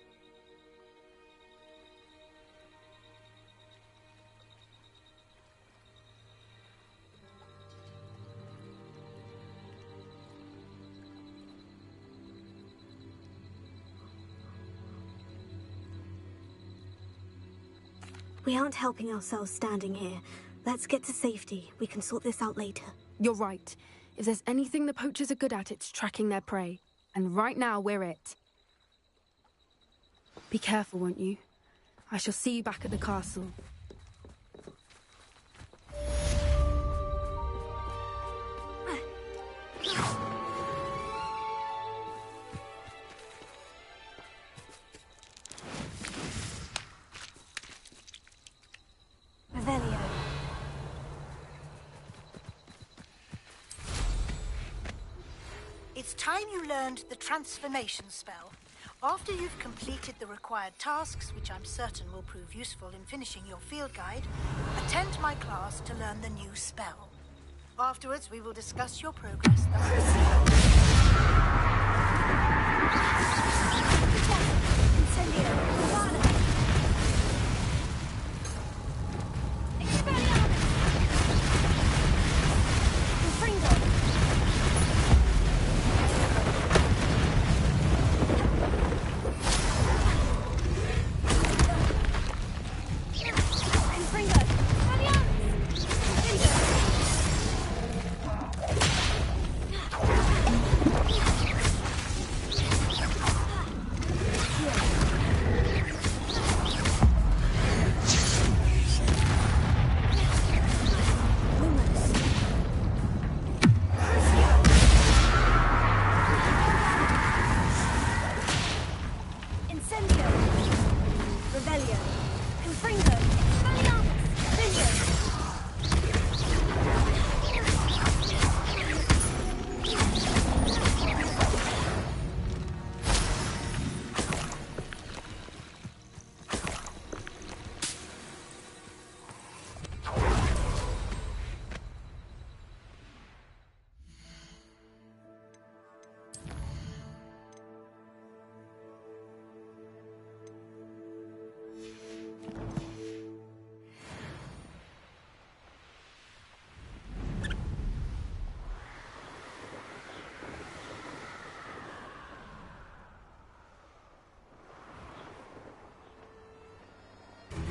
We aren't helping ourselves standing here. Let's get to safety. We can sort this out later. You're right. If there's anything the poachers are good at, it's tracking their prey. And right now, we're it. Be careful, won't you? I shall see you back at the castle. Revelio. It's time you learned the transformation spell. After you've completed the required tasks, which I'm certain will prove useful in finishing your field guide, attend my class to learn the new spell. Afterwards, we will discuss your progress thus far.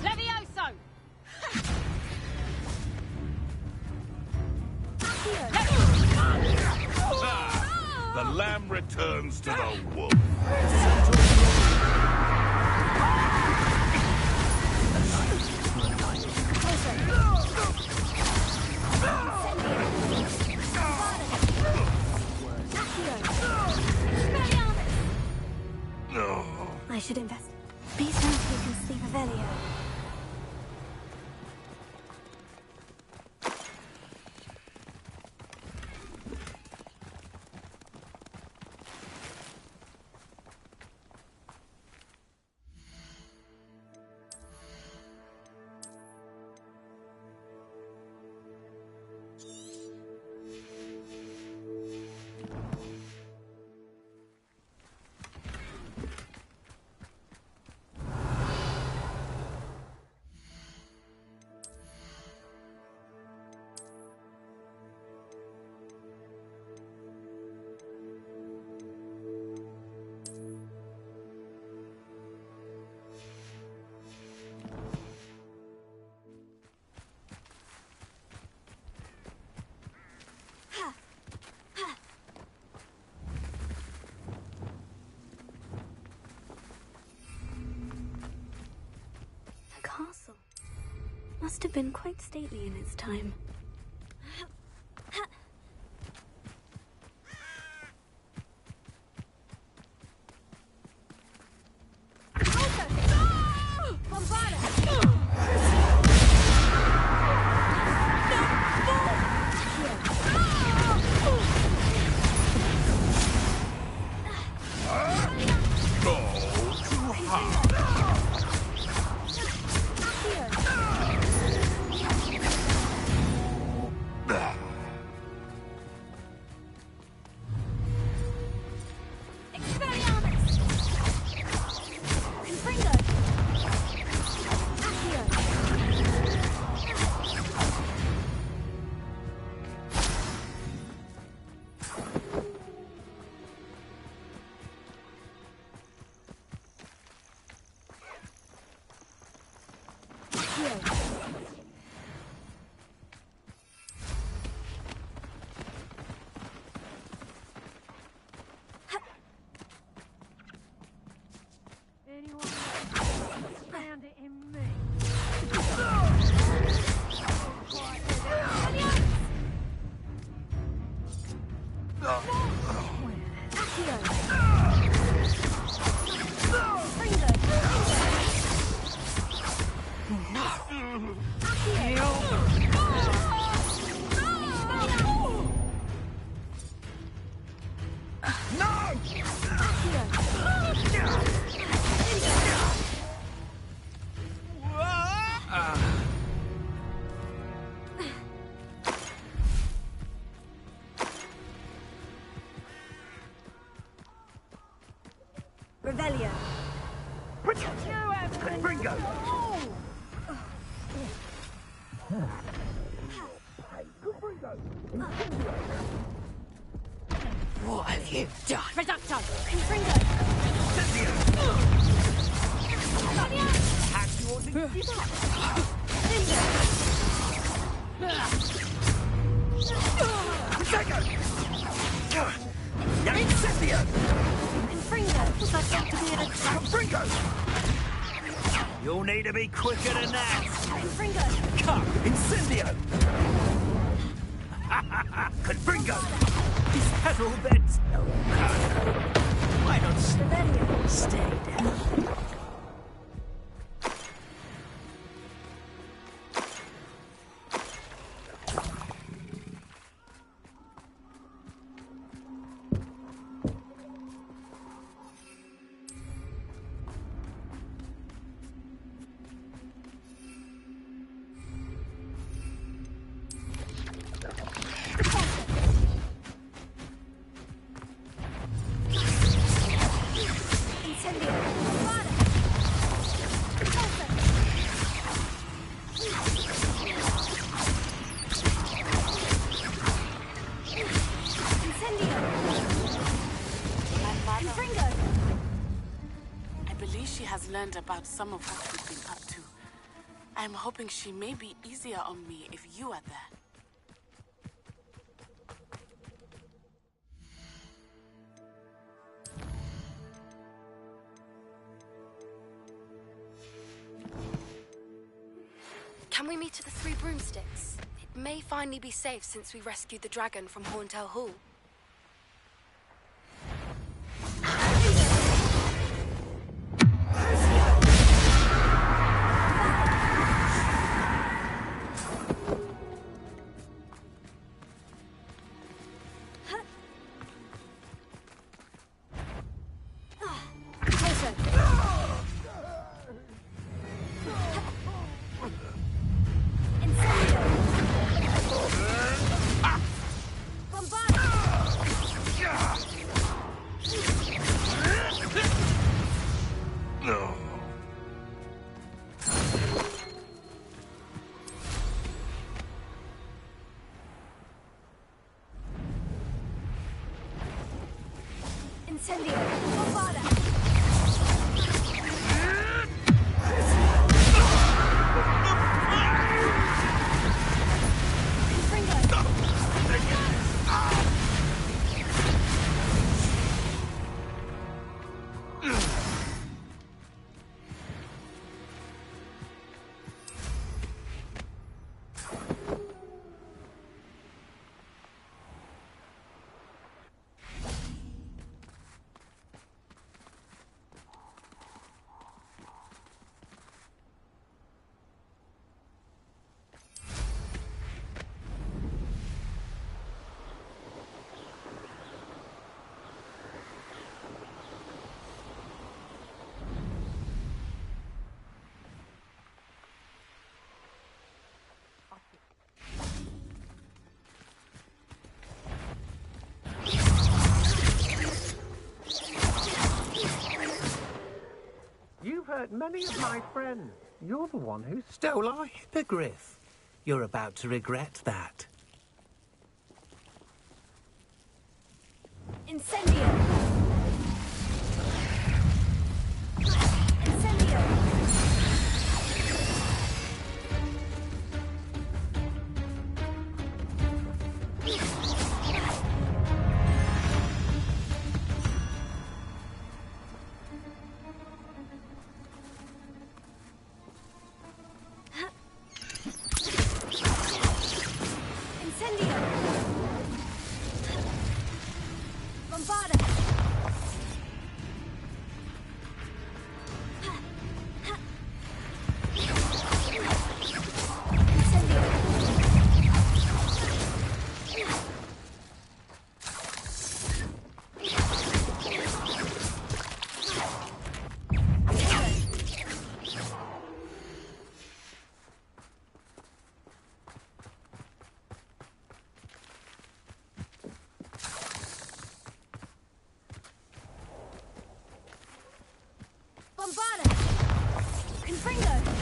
Levioso! The lamb returns to the wolf. I should invest. Be certain you can see Revelio. Castle must have been quite stately in its time. Bombarda! Revelio. Bringo! What have you done? Reducto! Confringo. Had you or did you give up? Incendio! Confringo. Was I got to be in a trap? Bringo! You'll need to be quicker than that. Confringo. Cut! Incendio! Confringo! Is that all bets? No, why not Revelio. stay down? Learned about some of what we've been up to. I'm hoping she may be easier on me if you are there. Can we meet at the Three Broomsticks? It may finally be safe since we rescued the dragon from Horntail Hall. Incendio. Bombada. You've hurt many of my friends. You're the one who stole our hippogriff. You're about to regret that. Incendio. Incendio. Incendio. Bombada. Bombarda! Confringo!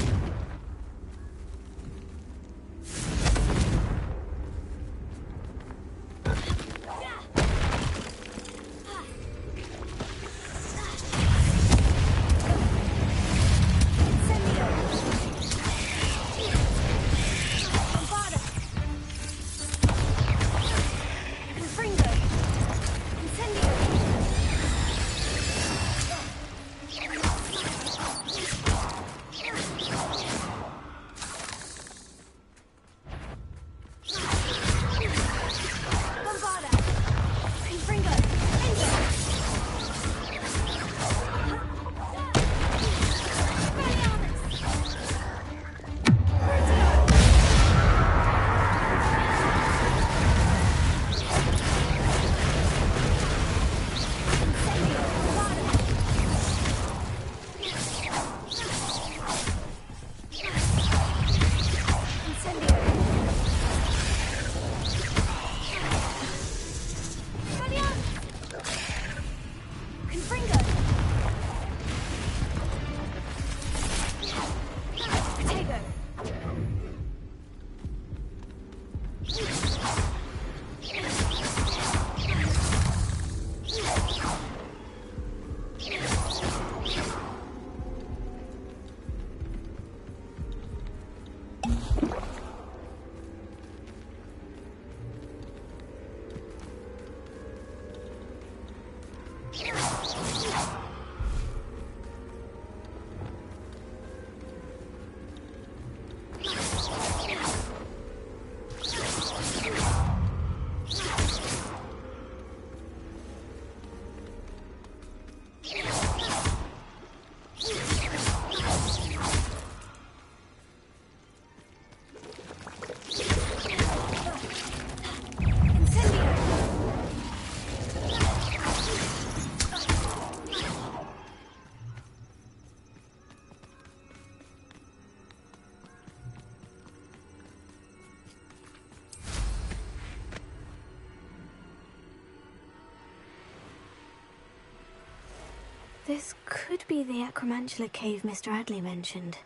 This could be the Acromantula cave Mr. Adley mentioned.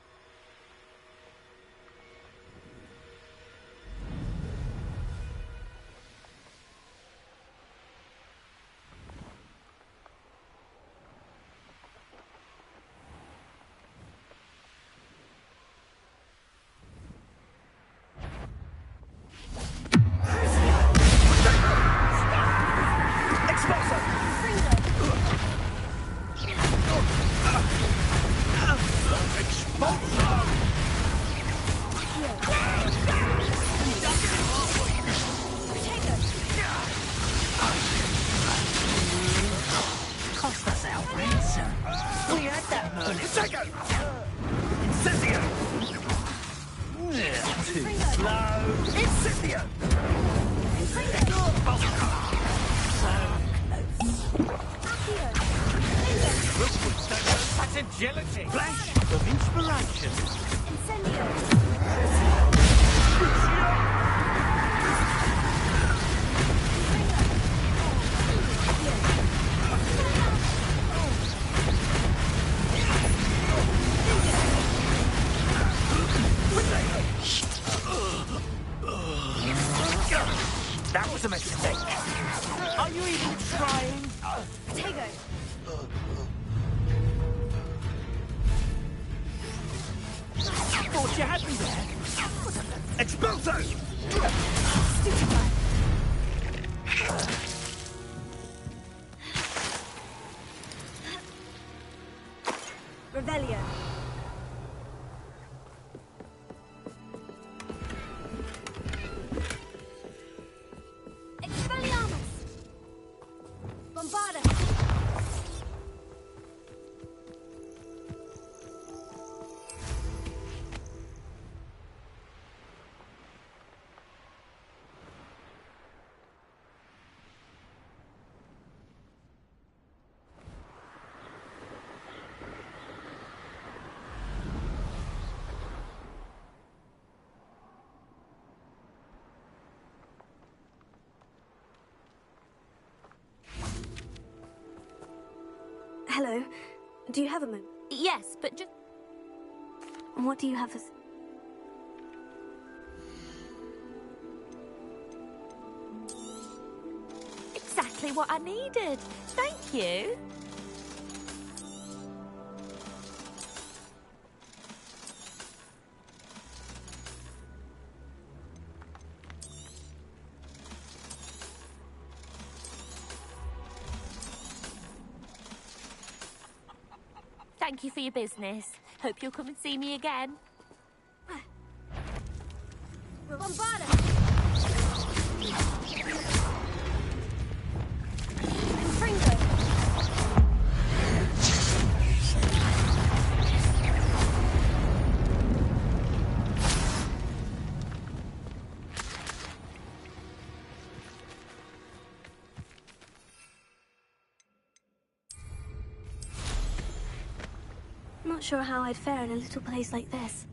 Hello. Do you have a moment? Yes, but just... What do you have as... Exactly what I needed. Thank you. Thank you for your business. Hope you'll come and see me again. Bombarda! Not sure how I'd fare in a little place like this.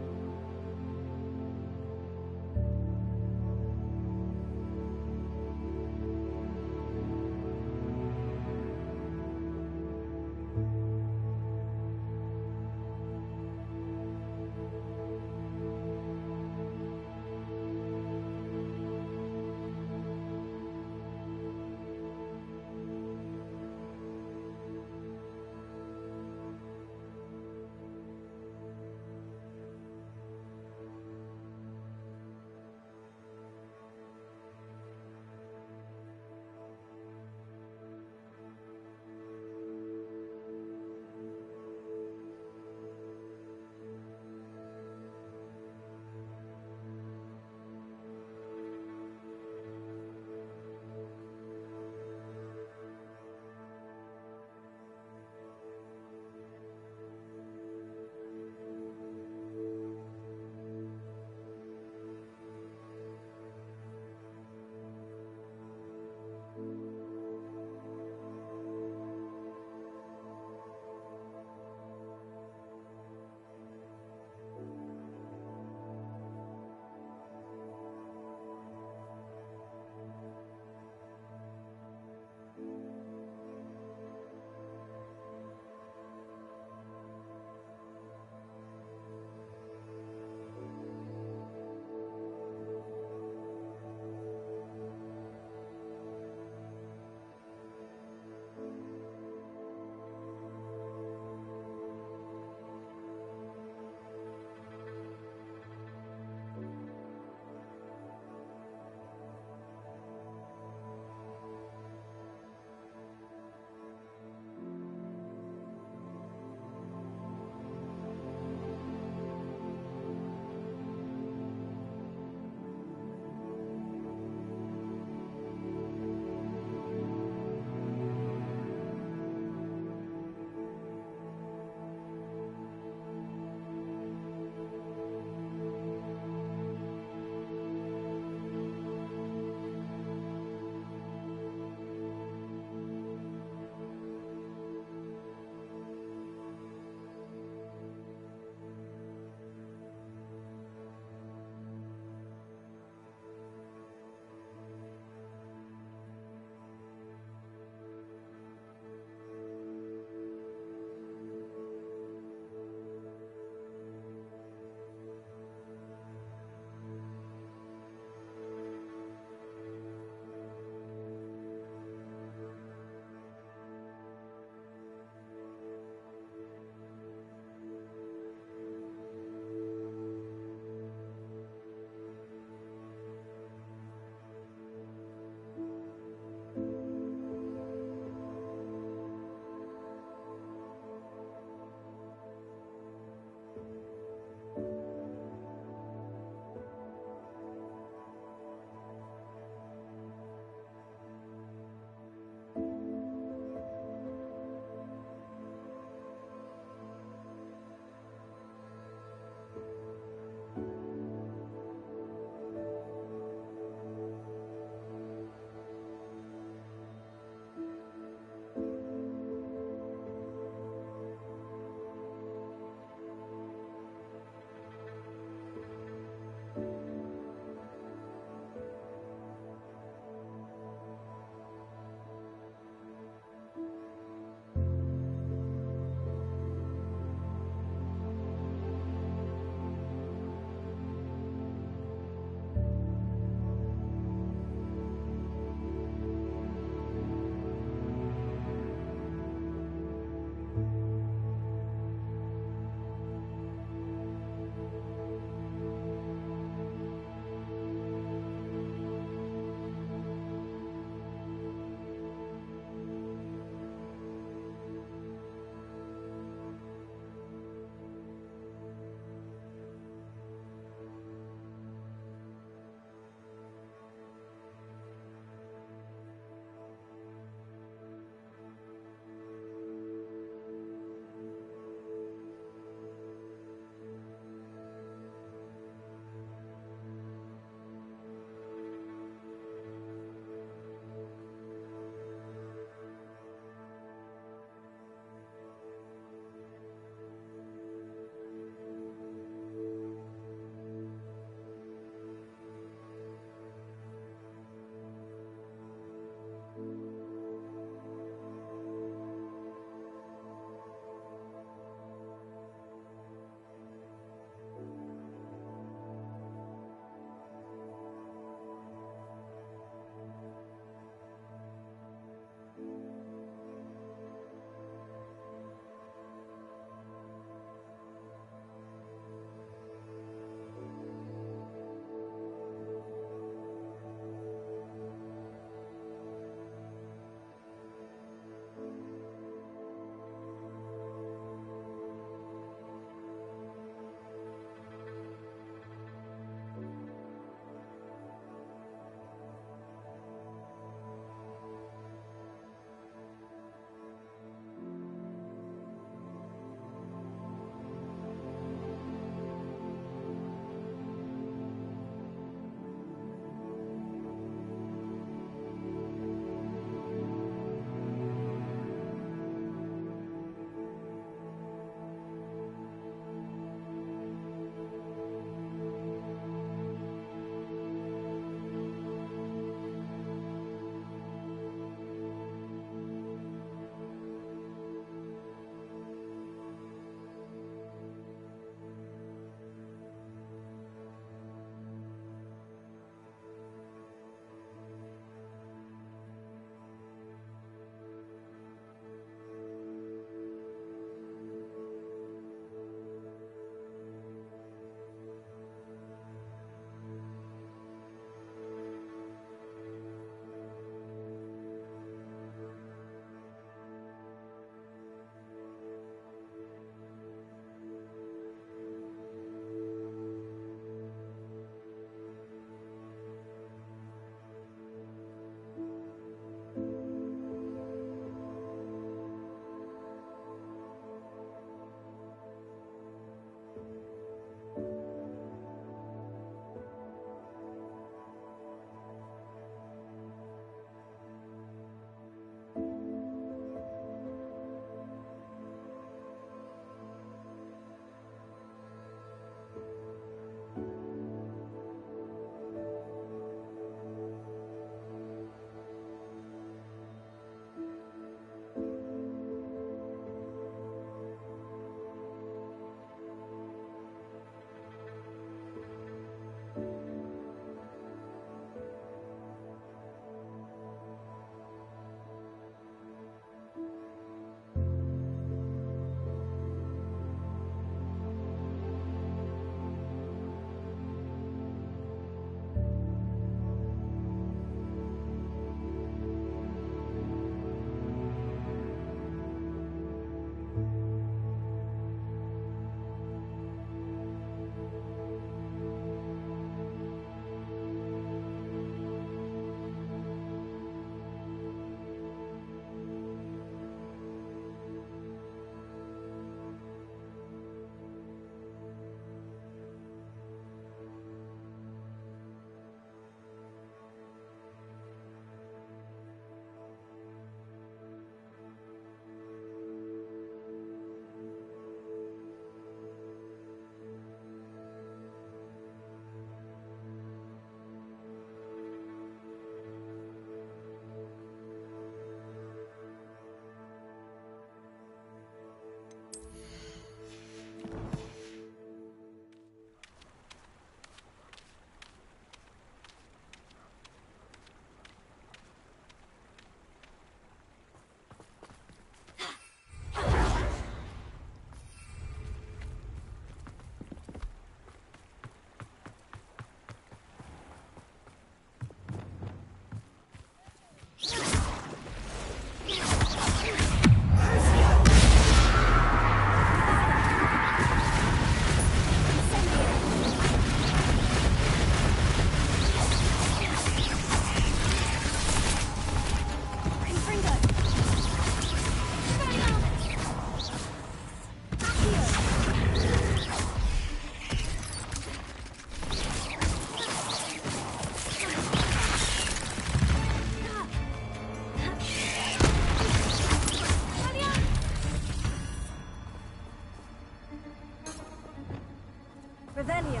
Revelio.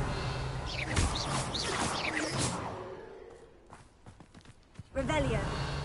Revelio.